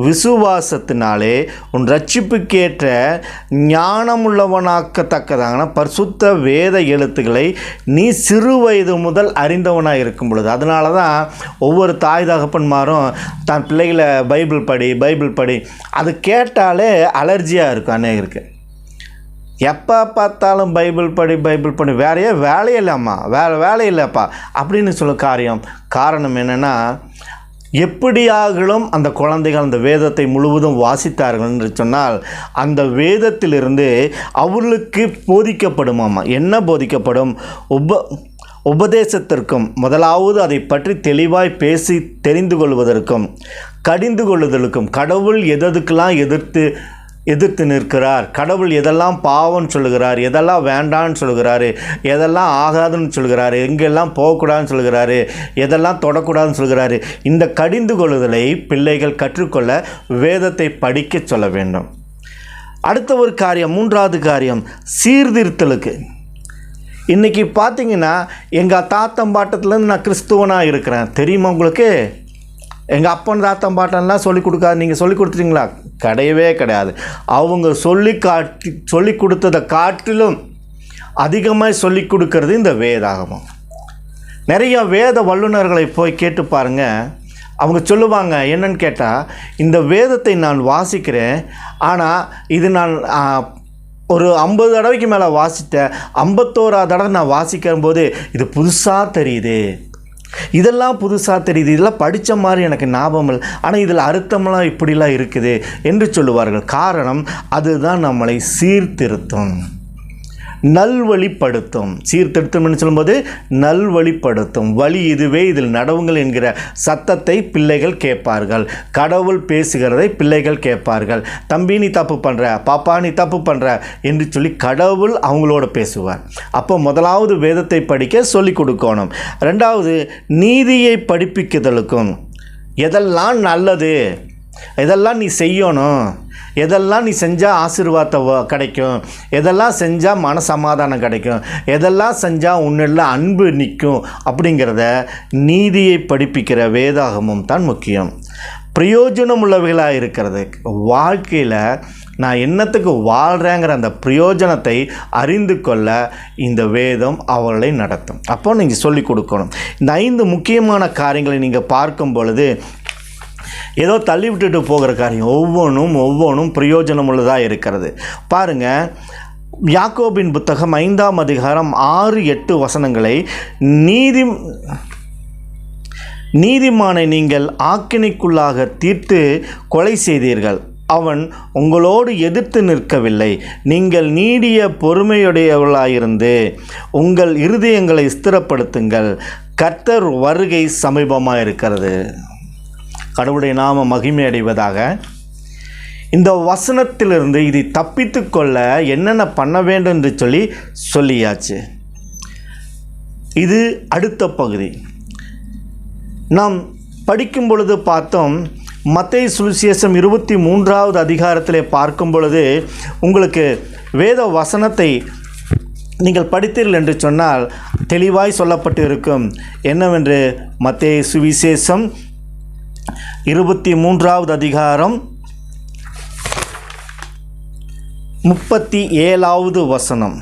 விசுவாசத்தினாலே உன் ரட்சிப்புக்கேற்ற ஞானமுள்ளவனாக்கத்தக்கதான பரிசுத்த வேத எழுத்துக்களை நீ சிறு வயது முதல் அறிந்தவனாக இருக்கும் பொழுது. அதனால தான் ஒவ்வொரு தாய் தகப்பன்மாரும் தான் பிள்ளைகளை பைபிள் படி அது கேட்டாலே அலர்ஜியாக இருக்கும். அநேகருக்கு எப்போ பார்த்தாலும் பைபிள் படி வேலையே இல்லைம்மா, வேலை இல்லைப்பா அப்படின்னு சொல்ல காரணம் என்னென்னா, எப்படியாகலும் அந்த குழந்தைகள் அந்த வேதத்தை முழுவதும் வாசித்தார்கள் என்று சொன்னால் அந்த வேதத்திலிருந்து அவர்களுக்கு போதிக்கப்படுமாமா. என்ன போதிக்கப்படும்? உபதேசத்திற்கும் முதலாவது அதை பற்றி தெளிவாய் பேசி தெரிந்து கொள்வதற்கும் கடிந்து கொள்ளுதலுக்கும், கடவுள் எதுக்கெல்லாம் எதிர்த்து நிற்கிறார், கடவுள் எதெல்லாம் பாவம்னு சொல்லுகிறார், எதெல்லாம் வேண்டான்னு சொல்லுகிறாரு, எதெல்லாம் ஆகாதுன்னு சொல்லுகிறாரு, எங்கெல்லாம் போகக்கூடாதுன்னு சொல்லுகிறாரு, எதெல்லாம் தொடக்கூடாதுன்னு சொல்லுகிறாரு. இந்த கடிந்து கொள்ளுதலை பிள்ளைகள் கற்றுக்கொள்ள வேதத்தை படிக்க சொல்ல வேண்டும். அடுத்த ஒரு காரியம், 3வது காரியம், சீர்திருத்தலுக்கு. இன்றைக்கி பார்த்தீங்கன்னா எங்கள் தாத்தம் பாட்டத்துலேருந்து நான் கிறிஸ்துவனாக இருக்கிறேன் தெரியுமா உங்களுக்கு? எங்கள் அப்பன் தாத்தம் பாட்டெல்லாம் சொல்லிக் கொடுக்காது. நீங்கள் சொல்லிக் கொடுத்துட்டீங்களா? கிடையவே கிடையாது. அவங்க சொல்லி கொடுத்ததை காட்டிலும் அதிகமாக சொல்லிக் கொடுக்கறது இந்த வேதாகமம். நிறைய வேத வல்லுநர்களை போய் கேட்டு பாருங்கள். அவங்க சொல்லுவாங்க, என்னன்னு கேட்டால், இந்த வேதத்தை நான் வாசிக்கிறேன், ஆனால் இது நான் ஒரு 50 தடவைக்கு மேலே வாசித்தேன், 51வது தடவை நான் வாசிக்கும் போது இது புதுசாக தெரியுது, இதெல்லாம் புதுசாக தெரியுது, இதெல்லாம் படித்த மாதிரி எனக்கு ஞாபகம் இல்லை, ஆனால் இதில் அர்த்தமெல்லாம் இப்படிலாம் இருக்குது என்று சொல்லுவார்கள். காரணம், அதுதான் நம்மளை சீர்திருத்தும், நல்வழிப்படுத்தும். சீர்திருத்தம்னு சொல்லும்போது நல்வழிப்படுத்தும். வழி இதுவே, இதில் நடவுங்கள் என்கிற சத்தத்தை பிள்ளைகள் கேட்பார்கள். கடவுள் பேசுகிறதை பிள்ளைகள் கேட்பார்கள். தம்பி நீ தப்பு பண்ணுற, பாப்பா நீ தப்பு பண்ணுற என்று சொல்லி கடவுள் அவங்களோட பேசுவார். அப்போ முதலாவது வேதத்தை படிக்க சொல்லிக் கொடுக்கணும். 2வது நீதியை படிப்பிக்குதலுக்கும், எதெல்லாம் நல்லது, எதெல்லாம் நீ செய்யணும், எதெல்லாம் நீ செஞ்சால் ஆசீர்வாதத்தை கிடைக்கும், எதெல்லாம் செஞ்சால் மன சமாதானம் கிடைக்கும், எதெல்லாம் செஞ்சால் உன்னில் அன்பு நிற்கும் அப்படிங்கிறத நீதியை படிப்பிக்கிற வேதாகமும் தான் முக்கியம். பிரயோஜனம் உள்ளவைகளாக இருக்கிறது. வாழ்க்கையில் நான் என்னத்துக்கு வாழ்கிறேங்கிற அந்த பிரயோஜனத்தை அறிந்து கொள்ள இந்த வேதம் அவர்களை நடத்தும். அப்போ நீங்கள் சொல்லிக் கொடுக்கணும். இந்த 5 முக்கியமான காரியங்களை நீங்கள் பார்க்கும் பொழுது ஏதோ தள்ளி விட்டுட்டு போகிற காரியம் ஒவ்வொன்றும் பிரயோஜனம் உள்ளதாக இருக்கிறது. பாருங்கள், யாக்கோபின் புத்தகம் 5ஆம் அதிகாரம் 6-8 வசனங்களை, நீதிமானை நீங்கள் ஆக்கினைக்குள்ளாக தீர்த்து கொலை செய்தீர்கள், அவன் உங்களோடு எதிர்த்து நிற்கவில்லை, நீங்கள் நீடிய பொறுமையுடையவர்களாயிருந்து உங்கள் இருதயங்களை ஸ்திரப்படுத்துங்கள், கர்த்தர் வருகை சமீபமாக இருக்கிறது. கடவுளுடைய நாம மகிமை அடைவதாக. இந்த வசனத்திலிருந்து இதை தப்பித்து கொள்ள என்னென்ன பண்ண வேண்டும் என்று சொல்லியாச்சு. இது அடுத்த பகுதி. நாம் படிக்கும் பொழுது பார்த்தோம், மத்தேயு சுவிசேஷம் 23வது அதிகாரத்திலே பார்க்கும் பொழுது உங்களுக்கு வேத வசனத்தை நீங்கள் படித்தீர்கள் என்று சொன்னால் தெளிவாய் சொல்லப்பட்டு இருக்கும். என்னவென்று மத்தேயு சுவிசேஷம் 23வது அதிகாரம் 37வது வசனம்.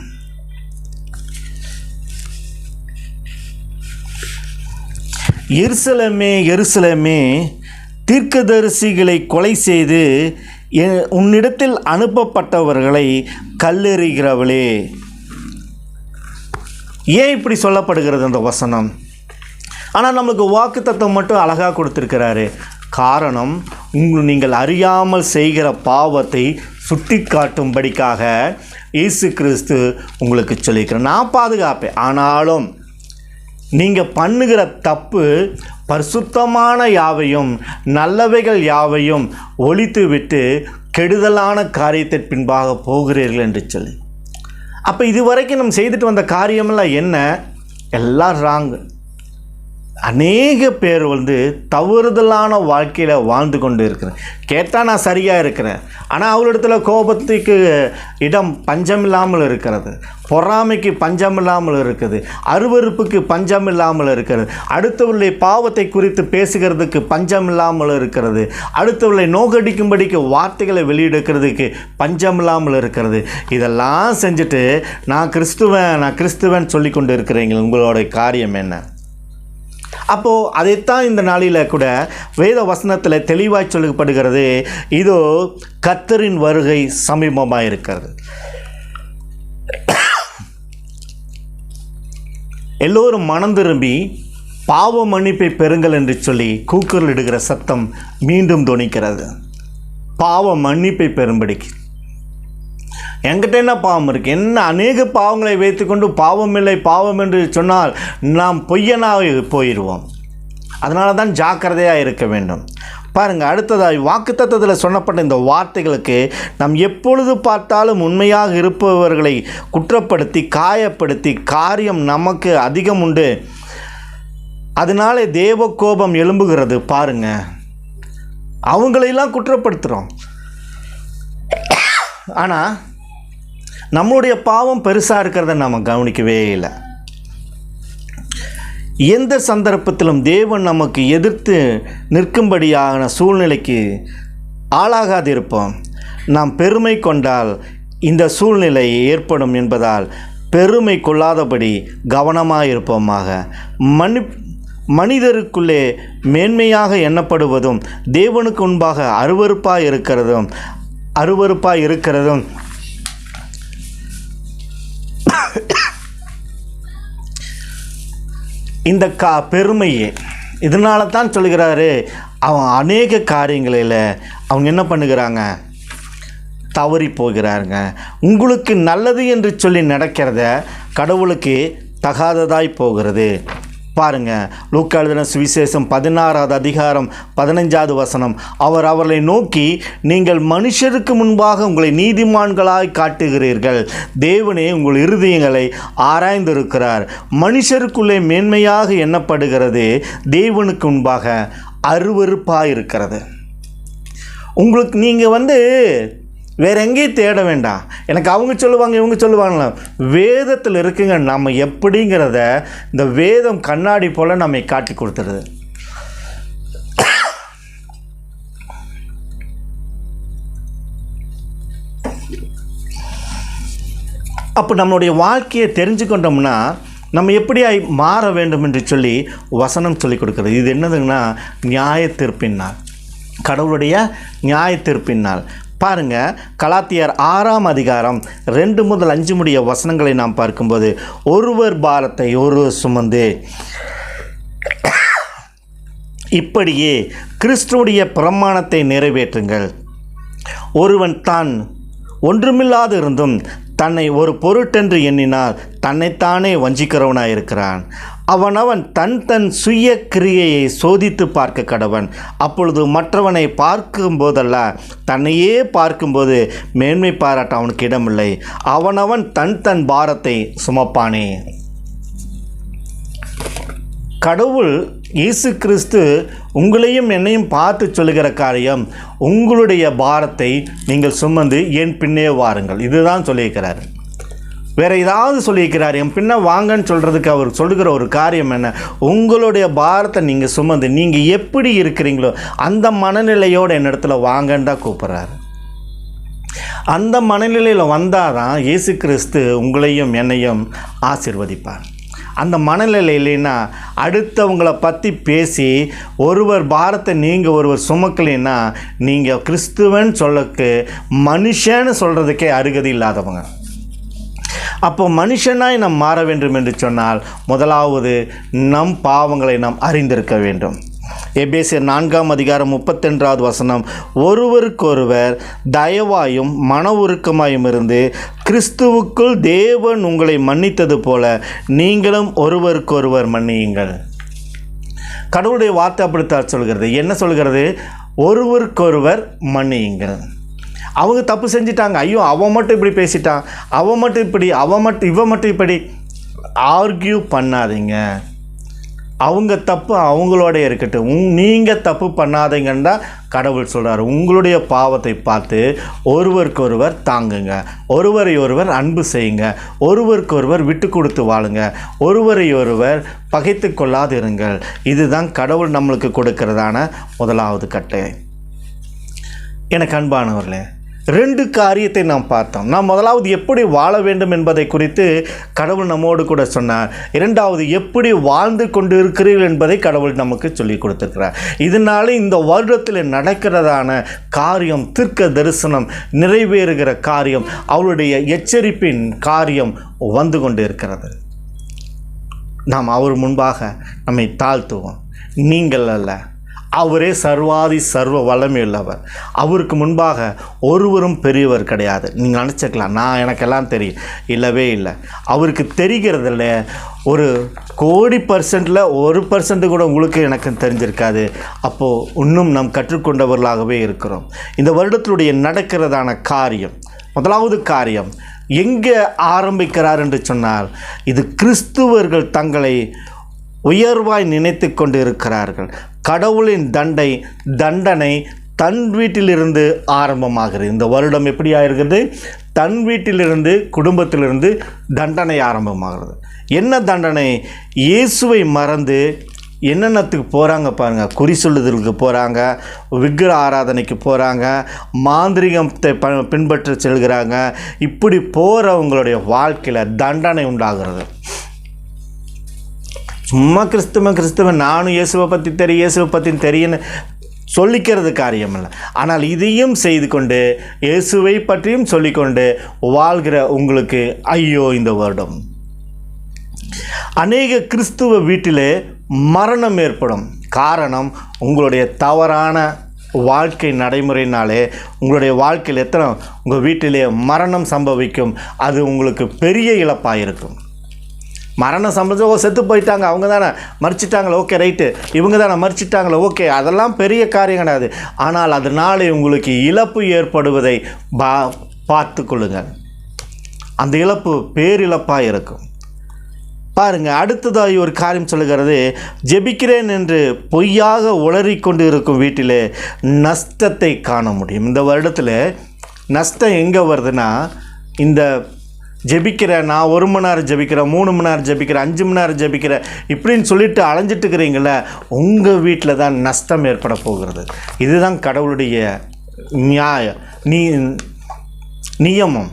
எருசலேமே எருசலேமே, தீர்க்கதரிசிகளை கொலை செய்து உன்னிடத்தில் அனுப்பப்பட்டவர்களை கல்லெறிகிறவளே. ஏன் இப்படி சொல்லப்படுகிறது அந்த வசனம்? ஆனால் நம்மளுக்கு வாக்குத்தத்தம் மட்டும் அழகாக கொடுத்துருக்கிறாரு. காரணம், நீங்கள் அறியாமல் செய்கிற பாவத்தை சுட்டி காட்டும்படிக்காக இயேசு கிறிஸ்து உங்களுக்கு சொல்லியிருக்கிறார். நான் பாதுகாப்பேன், ஆனாலும் நீங்கள் பண்ணுகிற தப்பு பரிசுத்தமான யாவையும் நல்லவைகள் யாவையும் ஒழித்து விட்டு கெடுதலான காரியத்தை பின்பாக போகிறீர்கள் என்று சொல்லி. அப்போ இதுவரைக்கும் நம்ம செய்துட்டு வந்த காரியமெல்லாம் என்ன? எல்லாம் ராங்கு. அநேக பேர் தவறுதலான வாழ்க்கையில் வாழ்ந்து கொண்டு இருக்கிறேன். கேட்டால் நான் சரியாக இருக்கிறேன், ஆனால் அவளிடத்துல கோபத்துக்கு இடம் பஞ்சம் இல்லாமல் இருக்கிறது, பொறாமைக்கு பஞ்சம் இல்லாமல் இருக்குது, அருவருப்புக்கு பஞ்சம் இல்லாமல் இருக்கிறது, அடுத்தவர்களுடைய பாவத்தை குறித்து பேசுகிறதுக்கு பஞ்சம் இல்லாமல் இருக்கிறது, அடுத்தவர்களை நோக்கடிக்கும்படிக்கு வார்த்தைகளை வெளியிடுக்கிறதுக்கு பஞ்சம் இல்லாமல் இருக்கிறது. இதெல்லாம் செஞ்சுட்டு நான் கிறிஸ்துவன் சொல்லி கொண்டு இருக்கிறீங்க. உங்களோட காரியம் என்ன? அப்போது அதைத்தான் இந்த நாளில் கூட வேத வசனத்தில் தெளிவாய் சொல்லப்படுகிறது. இதோ கர்த்தரின் வருகை சமீபமாக இருக்கிறது. எல்லோரும் மனம் திரும்பி பாவ மன்னிப்பை பெறுங்கள் என்று சொல்லி கூக்குரல் இடுகிற சத்தம் மீண்டும் தொனிக்கிறது. பாவ மன்னிப்பை பெறும்படிக்கு என்கிட்ட என்ன பாவம் இருக்குது? என்ன அநேக பாவங்களை வைத்துக்கொண்டு பாவம் இல்லை பாவம் என்று சொன்னால் நாம் பொய்யனாக போயிடுவோம். அதனால தான் ஜாக்கிரதையாக இருக்க வேண்டும். பாருங்கள், அடுத்ததாக வாக்குத்தத்தத்தில் சொன்னப்பட்ட இந்த வார்த்தைகளுக்கு நாம் எப்பொழுது பார்த்தாலும் உண்மையாக இருப்பவர்களை குற்றப்படுத்தி காயப்படுத்தி காரியம் நமக்கு அதிகம் உண்டு, அதனாலே தேவ கோபம் எழும்புகிறது. பாருங்கள், அவங்களையெல்லாம் குற்றப்படுத்துகிறோம். ஆனால் நம்மளுடைய பாவம் பெருசாக இருக்கிறத நாம் கவனிக்கவே இல்லை. எந்த சந்தர்ப்பத்திலும் தேவன் நமக்கு எதிர்த்து நிற்கும்படியான சூழ்நிலைக்கு ஆளாகாதிருப்போம். நாம் பெருமை கொண்டால் இந்த சூழ்நிலை ஏற்படும் என்பதால் பெருமை கொள்ளாதபடி கவனமாக இருப்போமாக. மனிதருக்குள்ளே மேன்மையாக எண்ணப்படுவதும் தேவனுக்கு முன்பாக அருவருப்பாக இருக்கிறதும் இந்த பெருமையே. இதனால தான் சொல்கிறாரு, அவன் அநேக காரியங்களில் அவங்க என்ன பண்ணுகிறாங்க? தவறி போகிறாங்க. உங்களுக்கு நல்லது என்று சொல்லி நடக்கிறத கடவுளுக்கு தகாததாய் போகிறது. பாருங்கள், லூக்கா எழுதின சுவிசேஷம் 16வது அதிகாரம் 15வது வசனம். அவர்களை நோக்கி, நீங்கள் மனுஷருக்கு முன்பாக உங்களை நீதிமான்களாய் காட்டுகிறீர்கள், தேவனே உங்கள் இருதயங்களை ஆராய்ந்திருக்கிறார். மனுஷருக்குள்ளே மேன்மையாக எண்ணப்படுகிறது, தேவனுக்கு முன்பாக அருவருப்பாக இருக்கிறது. உங்களுக்கு நீங்கள் வேறு எங்கேயும் தேட வேண்டாம். எனக்கு அவங்க சொல்லுவாங்க இவங்க சொல்லுவாங்களா, வேதத்தில் இருக்குங்க. நம்ம எப்படிங்கிறத இந்த வேதம் கண்ணாடி போல் நம்மை காட்டி கொடுத்துருது. அப்போ நம்மளுடைய வாழ்க்கையை தெரிஞ்சுக்கொண்டோம்னா நம்ம எப்படி மாற வேண்டும் என்று சொல்லி வசனம் சொல்லி கொடுக்குறது. இது என்னதுங்கன்னா நியாய தீர்ப்பின் நாள், கடவுளுடைய நியாய தீர்ப்பின் நாள். பாருங்கள், கலாத்தியர் 6ஆம் அதிகாரம் 2 முதல் 5 முடிய வசனங்களை நாம் பார்க்கும்போது, ஒருவர் பாரத்தை ஒருவர் சுமந்து இப்படியே கிறிஸ்துவுடைய பிரமாணத்தை நிறைவேற்றுங்கள். ஒருவன் தான் ஒன்றுமில்லாது இருந்தும் தன்னை ஒரு பொருட்டென்று எண்ணினால் தன்னைத்தானே வஞ்சிக்கிறவனாயிருக்கிறான். அவனவன் தன் சுய கிரியையை சோதித்து பார்க்க கடவன். அப்பொழுது மற்றவனை பார்க்கும்போதல்ல, தன்னையே பார்க்கும்போது மேன்மை பாராட்ட அவனுக்கு இடமில்லை. அவனவன் தன் பாரத்தை சுமப்பானே. கடவுள் இயேசு கிறிஸ்து உங்களையும் என்னையும் பார்த்து சொல்லுகிற காரியம், உங்களுடைய பாரத்தை நீங்கள் சுமந்து என் பின்னே வாருங்கள். இதுதான் சொல்லியிருக்கிறார். வேறு ஏதாவது சொல்லியிருக்கிறார்? என் பின்ன வாங்கன்னு சொல்கிறதுக்கு அவர் சொல்லுகிற ஒரு காரியம் என்ன? உங்களுடைய பாரத்தை நீங்கள் சுமந்து நீங்கள் எப்படி இருக்கிறீங்களோ அந்த மனநிலையோடு என்னிடத்துல வாங்கன்னு தான் கூப்பிட்றாரு. அந்த மனநிலையில் வந்தால் தான் இயேசு கிறிஸ்து உங்களையும் என்னையும் ஆசீர்வதிப்பார். அந்த மனநிலை இல்லைன்னா அடுத்தவங்களை பற்றி பேசி ஒருவர் பாரத்தை நீங்கள் ஒருவர் சுமக்கலைன்னா நீங்கள் கிறிஸ்துவன் சொல்லக்கு மனுஷன்னு சொல்கிறதுக்கே அருகதி இல்லாதவங்க. அப்போ மனுஷனாய் நாம் மாற வேண்டும் என்று சொன்னால் முதலாவது நம் பாவங்களை நாம் அறிந்திருக்க வேண்டும். எபேசியர் 4:32 ஒருவருக்கொருவர் தயவாயும் மன உருக்கமாயும் இருந்து கிறிஸ்துவுக்குள் தேவன் உங்களை மன்னித்தது போல நீங்களும் ஒருவருக்கொருவர் மன்னியுங்கள். கடவுளுடைய வார்த்தை அப்படித்தான் சொல்கிறது. என்ன சொல்கிறது? ஒருவருக்கொருவர் மன்னியுங்கள். அவங்க தப்பு செஞ்சிட்டாங்க, ஐயோ அவன் மட்டும் இப்படி பேசிட்டான், அவன் மட்டும் இப்படி, இவன் மட்டும் இப்படி ஆர்கியூ பண்ணாதீங்க. அவங்க தப்பு அவங்களோட இருக்கட்டும், நீங்கள் தப்பு பண்ணாதீங்கன்னு தான் கடவுள் சொல்கிறார். உங்களுடைய பாவத்தை பார்த்து ஒருவருக்கொருவர் தாங்குங்க, ஒருவரை ஒருவர் அன்பு செய்யுங்க, ஒருவருக்கொருவர் விட்டு கொடுத்து வாழுங்க, ஒருவரை ஒருவர் பகைத்து கொள்ளாதிருங்கள். இதுதான் கடவுள் நம்மளுக்கு கொடுக்கிறதான முதலாவது கட்டளை. எனக்கு அன்பானவர்களே, 2 காரியத்தை நாம் பார்த்தோம். நாம் முதலாவது எப்படி வாழ வேண்டும் என்பதை குறித்து கடவுள் நம்மோடு கூட சொன்னார். 2வது எப்படி வாழ்ந்து கொண்டு இருக்கிறீர்கள் என்பதை கடவுள் நமக்கு சொல்லி கொடுத்துருக்கிறார். இதனால இந்த வருடத்தில் நடக்கிறதான காரியம், தீர்க்க தரிசனம் நிறைவேறுகிற காரியம், அவருடைய எச்சரிப்பின் காரியம் வந்து கொண்டு இருக்கிறது. நாம் அவர் முன்பாக நம்மை தாழ்த்துவோம். நீங்கள் அல்ல, அவரே சர்வாதி சர்வ வல்லமையுள்ளவர். அவருக்கு முன்பாக ஒருவரும் பெரியவர் கிடையாது. நீங்கள் நினச்சிக்கலாம், நான் எனக்கெல்லாம் தெரியும். இல்லவே இல்லை. அவருக்கு தெரிகிறதில்ல. ஒரு 1,00,00,000% 1% கூட உங்களுக்கு எனக்கு தெரிஞ்சிருக்காது. அப்போது இன்னும் நாம் கற்றுக்கொண்டவர்களாகவே இருக்கிறோம். இந்த வருடத்தினுடைய நடக்கிறதான காரியம், முதலாவது காரியம் எங்கே ஆரம்பிக்கிறார் என்று சொன்னால், இது கிறிஸ்துவர்கள் தங்களை உயர்வாய் நினைத்து கொண்டு இருக்கிறார்கள். கடவுளின் தண்டனை தன் வீட்டிலிருந்து ஆரம்பமாகிறது. இந்த வருடம் எப்படி ஆகிறது? தன் வீட்டிலிருந்து, குடும்பத்திலிருந்து தண்டனை ஆரம்பமாகிறது. என்ன தண்டனை? இயேசுவை மறந்து என்னென்னத்துக்கு போகிறாங்க பாருங்கள். குறி சொல்லுதலுக்கு போகிறாங்க, விக்கிர ஆராதனைக்கு போகிறாங்க, மாந்திரிகத்தை பின்பற்ற செல்கிறாங்க. இப்படி போகிறவங்களுடைய வாழ்க்கையில் தண்டனை உண்டாகிறது. சும்மா கிறிஸ்துவன் நானும் இயேசுவை பற்றி தெரியும், இயேசுவை பற்றி தெரியுன்னு சொல்லிக்கிறது காரியம் இல்லை. ஆனால் இதையும் செய்து கொண்டு இயேசுவை பற்றியும் சொல்லிக்கொண்டு வாழ்கிற உங்களுக்கு ஐயோ இந்த வருடம். அநேக கிறிஸ்துவ வீட்டிலே மரணம் ஏற்படும். காரணம், உங்களுடைய தவறான வாழ்க்கை நடைமுறையினாலே உங்களுடைய வாழ்க்கையில் உங்கள் வீட்டிலே மரணம் சம்பவிக்கும். அது உங்களுக்கு பெரிய இழப்பாக இருக்கும். மரணம் சம்பந்தம் செத்து போயிட்டாங்க, அவங்க தானே மறிச்சிட்டாங்களே, ஓகே ரைட்டு, இவங்க தானே மறிச்சிட்டாங்களே, ஓகே, அதெல்லாம் பெரிய காரியம் கிடையாது. ஆனால் அதனாலே உங்களுக்கு இழப்பு ஏற்படுவதை பார்த்து கொள்ளுங்கள். அந்த இழப்பு பேரிழப்பாக இருக்கும். பாருங்கள், அடுத்ததாக ஒரு காரியம் சொல்லுகிறது, ஜெபிக்கிறேன் என்று பொய்யாக உளறிக்கொண்டு இருக்கும் வீட்டிலே நஷ்டத்தை காண முடியும். இந்த வருடத்தில் நஷ்டம் எங்கே வருதுன்னா, இந்த ஜெபிக்கிறேன், நான் 1 மணி நேரம் ஜெபிக்கிறேன், 3 மணி நேரம் ஜெபிக்கிறேன், 5 மணி நேரம் ஜெபிக்கிறேன், இப்படின்னு சொல்லிட்டு அலைஞ்சிட்டு இருக்கிறீங்கள, உங்கள் வீட்டில் தான் நஷ்டம் ஏற்பட போகிறது. இதுதான் கடவுளுடைய நியமம்.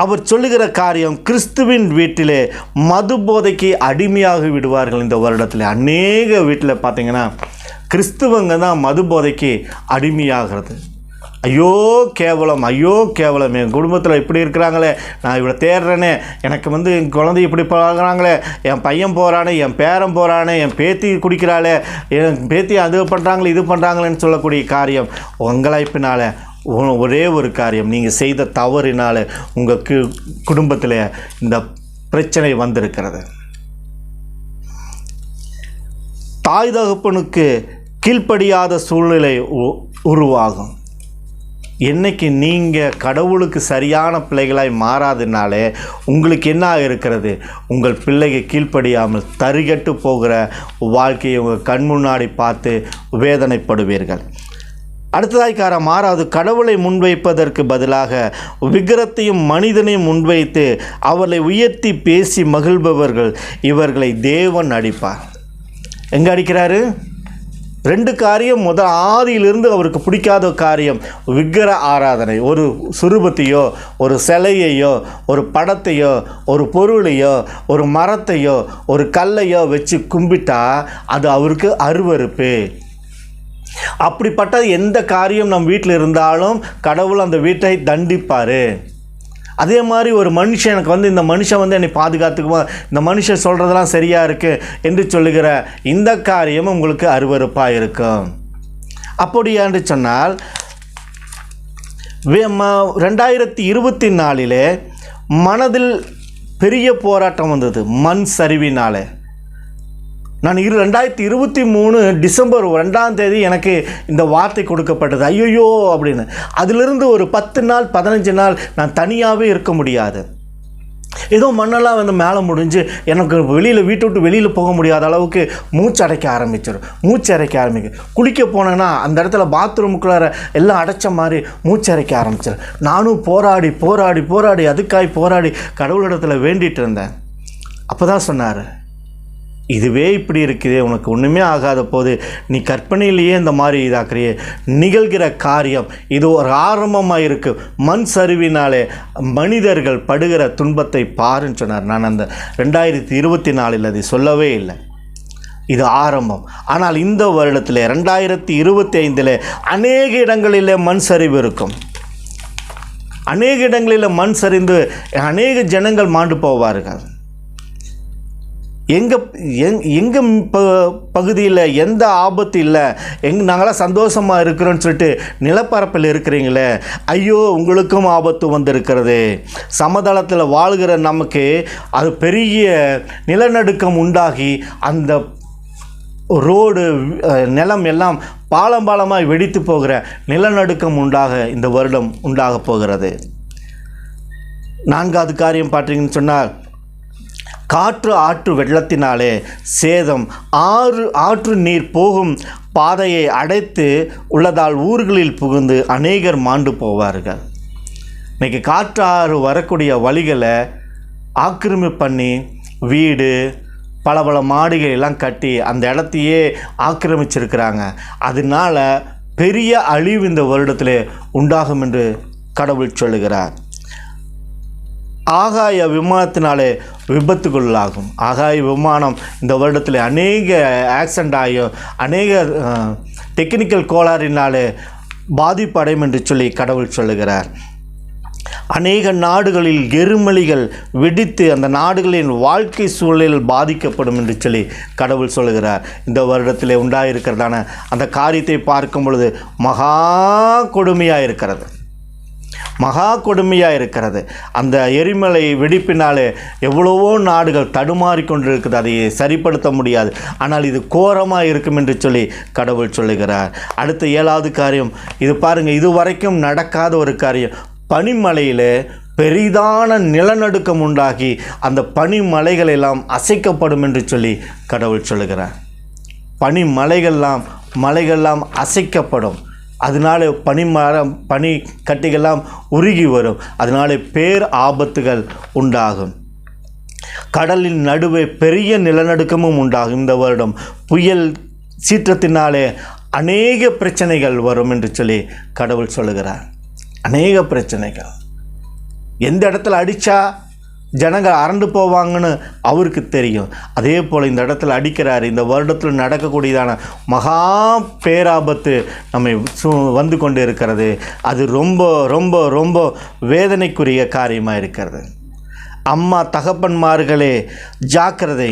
அவர் சொல்லுகிற காரியம், கிறிஸ்துவின் வீட்டிலே மது போதைக்கு அடிமையாகி விடுவார்கள். இந்த வருடத்தில் அநேக வீட்டில் பார்த்தீங்கன்னா கிறிஸ்துவங்க தான் மது போதைக்கு அடிமையாகிறது. ஐயோ கேவலம், ஐயோ கேவலம், என் குடும்பத்தில் இப்படி இருக்கிறாங்களே, நான் இவ்வளோ தேடுறேனே, எனக்கு என் குழந்தை இப்படி போகிறாங்களே, என் பையன் போகிறானே, என் பேரன் போகிறானே, என் பேத்தி குடிக்கிறாளே, என் பேத்தி அது பண்ணுறாங்களே, இது பண்ணுறாங்களேன்னு சொல்லக்கூடிய காரியம் உங்களாய்ப்பினால் ஒரே ஒரு காரியம், நீங்கள் செய்த தவறினால் உங்கள் குடும்பத்தில் இந்த பிரச்சனை வந்திருக்கிறது. தாய் தகப்பனுக்கு கீழ்ப்படியாத சூழ்நிலை உருவாகும். என்னைக்கு நீங்கள் கடவுளுக்கு சரியான பிள்ளைகளாய் மாறாதனாலே உங்களுக்கு என்ன இருக்கிறது? உங்கள் பிள்ளைக்கு கீழ்ப்படியாமல் தரிகட்டு போகிற வாழ்க்கையை உங்கள் கண் முன்னாடி பார்த்து வேதனைப்படுவீர்கள். அடுத்ததாய்க்கார மாறாது, கடவுளை முன்வைப்பதற்கு பதிலாக விக்கிரத்தையும் மனிதனையும் முன்வைத்து அவர்களை உயர்த்தி பேசி மகிழ்பவர்கள், இவர்களை தேவன் அடிப்பார். எங்கே அடிக்கிறாரு? 2 காரியம். ஆதியிலிருந்து அவருக்கு பிடிக்காத காரியம் விக்கிர ஆராதனை. ஒரு சுரூபத்தையோ, ஒரு சிலையையோ, ஒரு படத்தையோ, ஒரு பொருளையோ, ஒரு மரத்தையோ, ஒரு கல்லையோ வச்சு கும்பிட்டா அது அவருக்கு அருவருப்பு. அப்படிப்பட்ட எந்த காரியம் நம் வீட்டில் இருந்தாலும் கடவுள் அந்த வீட்டை தண்டிப்பார். அதே மாதிரி ஒரு மனுஷன் எனக்கு இந்த மனுஷன் என்னை பாதுகாத்துக்குமா, இந்த மனுஷன் சொல்கிறதெல்லாம் சரியாக இருக்குது என்று சொல்லுகிற இந்த காரியம் உங்களுக்கு அருவருப்பாக இருக்கும். அப்படியான்னு சொன்னால் 2024 மனதில் பெரிய போராட்டம் வந்தது, மண் சரிவினாலே. நான் 2023 டிசம்பர் 2 எனக்கு இந்த வார்த்தை கொடுக்கப்பட்டது, ஐயோ அப்படின்னு. அதிலிருந்து ஒரு 10 நாள் 15 நாள் நான் தனியாகவே இருக்க முடியாது. ஏதோ மண்ணெல்லாம் மேலே முடிஞ்சு எனக்கு வீட்டை விட்டு வெளியில் போக முடியாத அளவுக்கு மூச்சடைக்க ஆரம்பிக்கும். குளிக்க போனேன்னா அந்த இடத்துல பாத்ரூமுக்குள்ளார எல்லாம் அடைச்ச மாதிரி மூச்சடைக்க ஆரம்பிச்சிடும். நானும் போராடி அதுக்காய் போராடி கடவுளிடத்தில் வேண்டிகிட்டு இருந்தேன். அப்போ தான் சொன்னார், இதுவே இப்படி இருக்குது, உனக்கு ஒன்றுமே ஆகாத போது நீ கற்பனையிலேயே இந்த மாதிரி இதாக்குறியே, நிகழ்கிற காரியம் இது ஒரு ஆரம்பமாக இருக்குது. மண் சரிவினாலே மனிதர்கள் படுகிற துன்பத்தை பாருன்னு சொன்னார். நான் அந்த 2024 அதை சொல்லவே இல்லை, இது ஆரம்பம். ஆனால் இந்த வருடத்தில் 2025 அநேக இடங்களில் மண் சரிவு இருக்கும். அநேக இடங்களில் மண் சரிந்து அநேக ஜனங்கள் மாண்டு போவார்கள். எங்கள் பகுதியில் எந்த ஆபத்து இல்லை, நாங்களாம் சந்தோஷமாக இருக்கிறோன்னு சொல்லிட்டு நிலப்பரப்பில் இருக்கிறீங்களே, ஐயோ உங்களுக்கும் ஆபத்து வந்திருக்கிறது. சமதளத்தில் வாழ்கிற நமக்கு அது பெரிய நிலநடுக்கம் உண்டாகி அந்த ரோடு நிலம் எல்லாம் பாலமாக வெடித்து போகிற நிலநடுக்கம் இந்த வருடம் உண்டாக போகிறது. 4வது காரியம் பார்த்தீங்கன்னு சொன்னால், காற்று ஆற்று வெள்ளத்தினாலே சேதம். ஆற்று நீர் போகும் பாதையை அடைத்து உள்ளதால் ஊர்களில் புகுந்து அநேகர் மாண்டு போவார்கள். இன்றைக்கி காற்று ஆறு வரக்கூடிய வழிகளை ஆக்கிரமிப்பு பண்ணி வீடு பல மாடுகள் எல்லாம் கட்டி அந்த இடத்தையே ஆக்கிரமிச்சிருக்கிறாங்க. அதனால பெரிய அழிவு இந்த வருடத்தில் உண்டாகும் என்று கடவுள் சொல்லுகிறார். ஆகாய விமானத்தினாலே விபத்துக்குள்ளாகும். ஆகாய விமானம் இந்த வருடத்தில் அநேக ஆக்சிடெண்ட் ஆகியும் அநேக டெக்னிக்கல் கோளாறினாலே பாதிப்பு அடையும் என்று சொல்லி கடவுள் சொல்லுகிறார். அநேக நாடுகளில் எருமலிகள் வெடித்து அந்த நாடுகளின் வாழ்க்கை சூழலில் பாதிக்கப்படும் என்று சொல்லி கடவுள் சொல்லுகிறார். இந்த வருடத்தில் உண்டாயிருக்கிறதான அந்த காரியத்தை பார்க்கும் பொழுது மகா கொடுமையாக இருக்கிறது. அந்த எரிமலை வெடிப்பினாலே எவ்வளவோ நாடுகள் தடுமாறி கொண்டிருக்குது, அதை சரிப்படுத்த முடியாது. ஆனால் இது கோரமாக இருக்கும் என்று சொல்லி கடவுள் சொல்லுகிறார். அடுத்த 7வது காரியம், இது பாருங்கள், இதுவரைக்கும் நடக்காத ஒரு காரியம். பனிமலையில் பெரிதான நிலநடுக்கம் உண்டாகி அந்த பனிமலைகள் எல்லாம் அசைக்கப்படும் என்று சொல்லி கடவுள் சொல்லுகிறார். மலைகள்லாம் அசைக்கப்படும். அதனால பனி கட்டிகள்லாம் உருகி வரும். அதனால பேர் ஆபத்துகள் உண்டாகும். கடலின் நடுவே பெரிய நிலநடுக்கமும் உண்டாகும். இந்த வருடம் புயல் சீற்றத்தினாலே அநேக பிரச்சனைகள் வரும் என்று சொல்லி கடவுள் சொல்லுகிறார். அநேக பிரச்சனைகள். எந்த இடத்துல அடித்தா ஜனங்கள் அரண்டு போவாங்கன்னு அவருக்கு தெரியும். அதே போல் இந்த இடத்துல அடிக்கிறார். இந்த வருடத்தில் நடக்கக்கூடியதான மகா பேராபத்து நம்மை வந்து கொண்டு இருக்கிறது. அது ரொம்ப ரொம்ப ரொம்ப வேதனைக்குரிய காரியமாக இருக்கிறது. அம்மா தகப்பன்மார்களே ஜாக்கிரதை.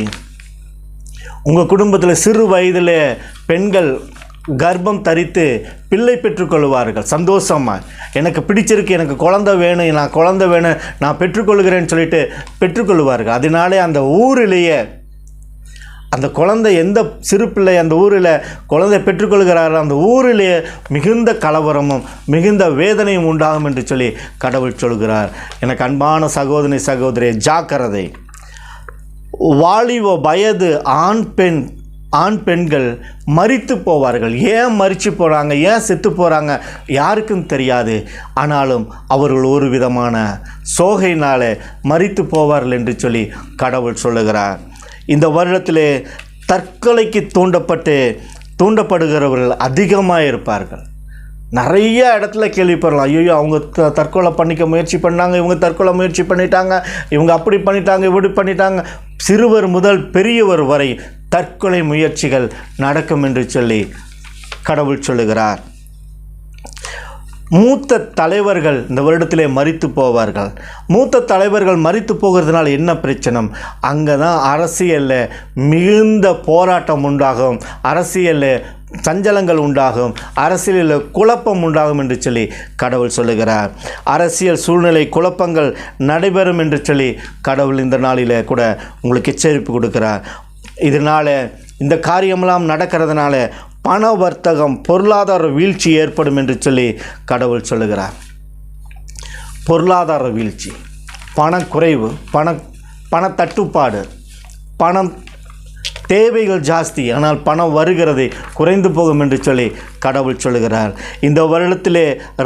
உங்கள் குடும்பத்தில் சிறு வயதில் பெண்கள் கர்ப்பம் தரித்து பிள்ளை பெற்றுக்கொள்வார்கள். சந்தோஷமாக எனக்கு பிடிச்சிருக்கு, எனக்கு குழந்தை வேணும், நான் பெற்றுக்கொள்கிறேன்னு சொல்லிட்டு பெற்றுக்கொள்வார்கள். அதனாலே அந்த ஊரிலேயே அந்த குழந்தை எந்த சிறு பிள்ளை அந்த ஊரில் குழந்தை பெற்றுக்கொள்கிறாரோ அந்த ஊரிலே மிகுந்த கலவரமும் மிகுந்த வேதனையும் உண்டாகும் என்று சொல்லி கடவுள் சொல்கிறார். எனக்கு அன்பான சகோதரி சகோதரி, ஜாக்கிரதை. வாலிப வயது ஆண் பெண்கள் மரித்து போவார்கள். ஏன் மரித்து போகிறாங்க, ஏன் செத்து போகிறாங்க யாருக்கும் தெரியாது. ஆனாலும் அவர்கள் ஒரு விதமான சோகையினாலே மரித்து போவார்கள் என்று சொல்லி கடவுள் சொல்லுகிறார். இந்த வருடத்திலே தற்கொலைக்கு தூண்டப்படுகிறவர்கள் அதிகமாக இருப்பார்கள். நிறைய இடத்துல கேள்விப்படலாம், ஐயோ அவங்க தற்கொலை பண்ணிக்க முயற்சி பண்ணாங்க, இவங்க தற்கொலை முயற்சி பண்ணிட்டாங்க, இவங்க அப்படி பண்ணிட்டாங்க, இப்படி பண்ணிட்டாங்க. சிறுவர் முதல் பெரியவர் வரை தற்கொலை முயற்சிகள் நடக்கும் என்று சொல்லி கடவுள் சொல்லுகிறார். மூத்த தலைவர்கள் இந்த வருடத்திலே மரித்து போவார்கள். மூத்த தலைவர்கள் மரித்து போகிறதுனால என்ன பிரச்சனை? அங்கே தான் அரசியலில் மிகுந்த போராட்டம் உண்டாகும், அரசியலில் சஞ்சலங்கள் உண்டாகும், அரசியலில் குழப்பம் உண்டாகும் என்று சொல்லி கடவுள் சொல்லுகிறார். அரசியல் சூழ்நிலை குழப்பங்கள் நடைபெறும் என்று சொல்லி கடவுள் இந்த நாளில் கூட உங்களுக்கு எச்சரிப்பு கொடுக்கிறார். இதனால் இந்த காரியமெல்லாம் நடக்கிறதுனால பண வர்த்தகம் பொருளாதார வீழ்ச்சி ஏற்படும் என்று சொல்லி கடவுள் சொல்லுகிறார். பொருளாதார வீழ்ச்சி, பணக்குறைவு, பண தட்டுப்பாடு, பணம் தேவைகள் ஜாஸ்தி, ஆனால் பணம் வருகிறது குறைந்து போகும் என்று சொல்லி கடவுள் சொல்லுகிறார். இந்த வருடத்திலே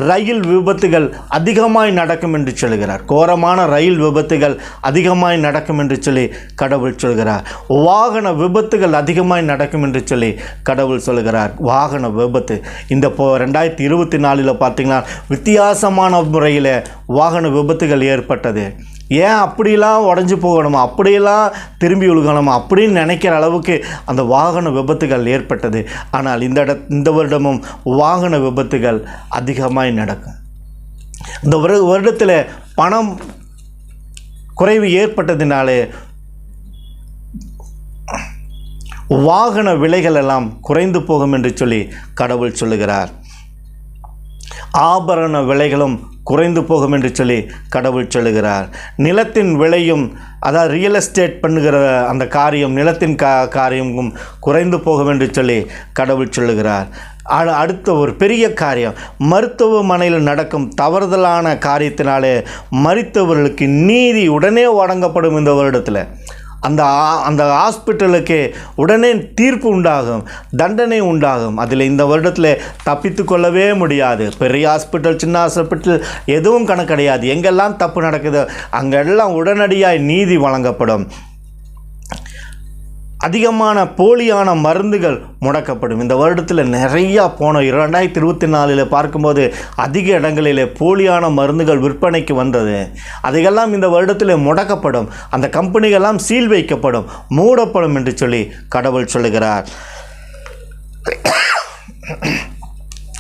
ரயில் விபத்துகள் அதிகமாய் நடக்கும் என்று சொல்லுகிறார். கோரமான ரயில் விபத்துகள் அதிகமாய் நடக்கும் என்று சொல்லி கடவுள் சொல்கிறார். வாகன விபத்துகள் அதிகமாய் நடக்கும் என்று சொல்லி கடவுள் சொல்லுகிறார். வாகன விபத்து இந்த 2024 பார்த்திங்கன்னா வித்தியாசமான முறையில் வாகன விபத்துகள் ஏற்பட்டது. ஏன் அப்படிலாம் உடஞ்சி போகணுமா, அப்படியெல்லாம் திரும்பி விழுகணுமா அப்படின்னு நினைக்கிற அளவுக்கு அந்த வாகன விபத்துகள் ஏற்பட்டது. ஆனால் இந்த வருடமும் வாகன விபத்துகள் அதிகமாய் நடக்கும். இந்த வருடத்தில் பணம் குறைவு ஏற்பட்டதினாலே வாகன விலைகள் எல்லாம் குறைந்து போகும் என்று சொல்லி கடவுள் சொல்லுகிறார். ஆபரண விலைகளும் குறைந்து போகும் என்று சொல்லி கடவுள் சொல்லுகிறார். நிலத்தின் விலையும், அதாவது ரியல் எஸ்டேட் பண்ணுகிற அந்த காரியம், நிலத்தின் காரியமும் குறைந்து போகும் என்று சொல்லி கடவுள் சொல்லுகிறார். அடுத்த ஒரு பெரிய காரியம், மருத்துவமனையில் நடக்கும் தவறுதலான காரியத்தினாலே மரித்தவர்களுக்கு நீதி உடனே வழங்கப்படும். இந்த வருடத்தில் அந்த ஹாஸ்பிட்டலுக்கு உடனே தீர்ப்பு உண்டாகும், தண்டனை உண்டாகும். அதில் இந்த வருடத்தில் தப்பித்து கொள்ளவே முடியாது. பெரிய ஹாஸ்பிட்டல், சின்ன ஹாஸ்பிட்டல் எதுவும் கணக்கு கிடையாது. எங்கெல்லாம் தப்பு நடக்குது அங்கெல்லாம் உடனடியாக நீதி வழங்கப்படும். அதிகமான போலியான மருந்துகள் முடக்கப்படும். இந்த வருடத்தில் நிறையா 2024 பார்க்கும்போது அதிக இடங்களில் போலியான மருந்துகள் விற்பனைக்கு வந்தது. அதையெல்லாம் இந்த வருடத்தில் முடக்கப்படும். அந்த கம்பெனிகள்லாம் சீல் வைக்கப்படும், மூடப்படும் என்று சொல்லி கடவுள் சொல்லுகிறார்.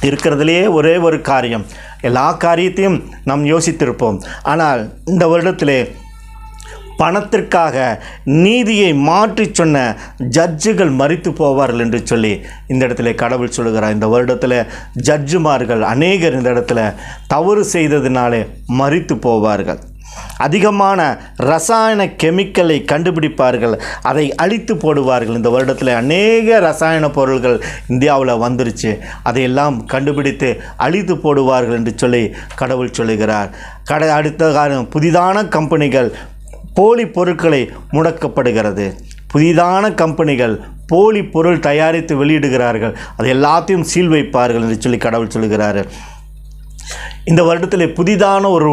இருக்கிறதுலேயே ஒரே ஒரு காரியம், எல்லா காரியத்தையும் நாம் யோசித்திருப்போம். ஆனால் இந்த வருடத்திலே பணத்திற்காக நீதியை மாற்றி சொன்ன ஜட்ஜுகள் மரித்து போவார்கள் என்று சொல்லி இந்த இடத்துல கடவுள் சொல்லுகிறார். இந்த வருடத்தில் ஜட்ஜுமார்கள் அநேகர் இந்த இடத்துல தவறு செய்ததினாலே மரித்து போவார்கள். அதிகமான ரசாயன கெமிக்கலை கண்டுபிடிப்பார்கள், அதை அழித்து போடுவார்கள். இந்த வருடத்தில் அநேக ரசாயன பொருள்கள் இந்தியாவில் வந்துருச்சு, அதையெல்லாம் கண்டுபிடித்து அழித்து போடுவார்கள் என்று சொல்லி கடவுள் சொல்லுகிறார். அடுத்த காரணம், புதிதான கம்பெனிகள் போலி பொருட்களை முடக்கப்படுகிறது. புதிதான கம்பெனிகள் போலி பொருள் தயாரித்து வெளியிடுகிறார்கள், அது எல்லாத்தையும் சீல் வைப்பார்கள் என்று சொல்லி கடவுள் சொல்கிறார். இந்த வருடத்தில் புதிதான ஒரு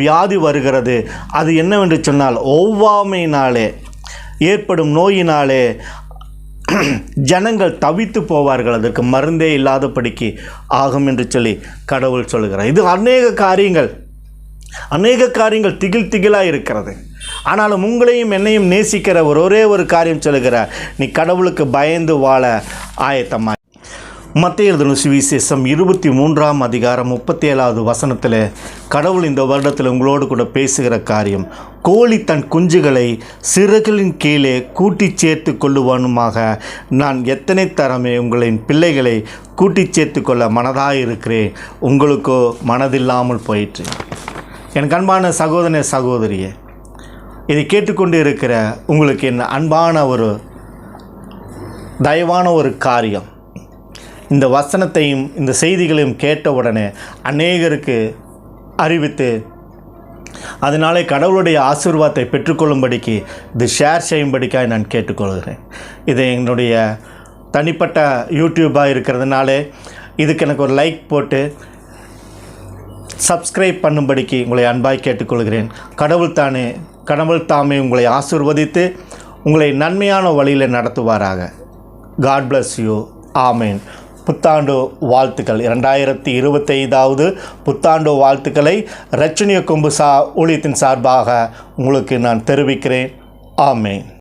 வியாதி வருகிறது. அது என்னவென்று சொன்னால் ஒவ்வாமையினாலே ஏற்படும் நோயினாலே ஜனங்கள் தவித்து போவார்கள், அதற்கு மருந்தே இல்லாதபடிக்கு ஆகும் என்று சொல்லி கடவுள் சொல்கிறார். இது அநேக காரியங்கள் திகிலாக இருக்கிறது. ஆனாலும் உங்களையும் என்னையும் நேசிக்கிற ஒரே ஒரு காரியம் சொல்லுகிறார், நீ கடவுளுக்கு பயந்து வாழ ஆயத்தமாக. மத்தேயு எழுதின சுவிசேஷம் 23 அதிகாரம் 37 வசனத்தில் கடவுள் இந்த வருடத்தில் உங்களோடு கூட பேசுகிற காரியம், கோழி தன் குஞ்சுகளை சிறகுகளின் கீழே கூட்டி சேர்த்து கொள்ளுவானுமாக நான் எத்தனை தரமே உங்களின் பிள்ளைகளை கூட்டி சேர்த்து கொள்ள மனதாக இருக்கிறேன், உங்களுக்கோ மனதில்லாமல் போயிற்று. என் அன்பான சகோதரியே, இதை கேட்டுக்கொண்டு இருக்கிற உங்களுக்கு என் அன்பான ஒரு தயவான ஒரு காரியம். இந்த வசனத்தையும் இந்த செய்திகளையும் கேட்ட உடனே அநேகருக்கு அறிவித்து அதனாலே கடவுளுடைய ஆசீர்வாதத்தை பெற்றுக்கொள்ளும்படிக்கு இது ஷேர் செய்யும்படிக்காக நான் கேட்டுக்கொள்கிறேன். இது என்னுடைய தனிப்பட்ட யூடியூப்பாக இருக்கிறதுனாலே இதுக்கு எனக்கு ஒரு லைக் போட்டு சப்ஸ்கிரைப் பண்ணும்படிக்கு உங்களை அன்பாய் கேட்டுக்கொள்கிறேன். கடவுள் தாமே உங்களை ஆசீர்வதித்து உங்களை நன்மையான வழியில் நடத்துவாராக. God bless you. ஆமேன். புத்தாண்டு வாழ்த்துக்கள். 2025வது புத்தாண்டு வாழ்த்துக்களை இரட்சணிய கொம்பு ஊழியத்தின் சார்பாக உங்களுக்கு நான் தெரிவிக்கிறேன். ஆமேன்.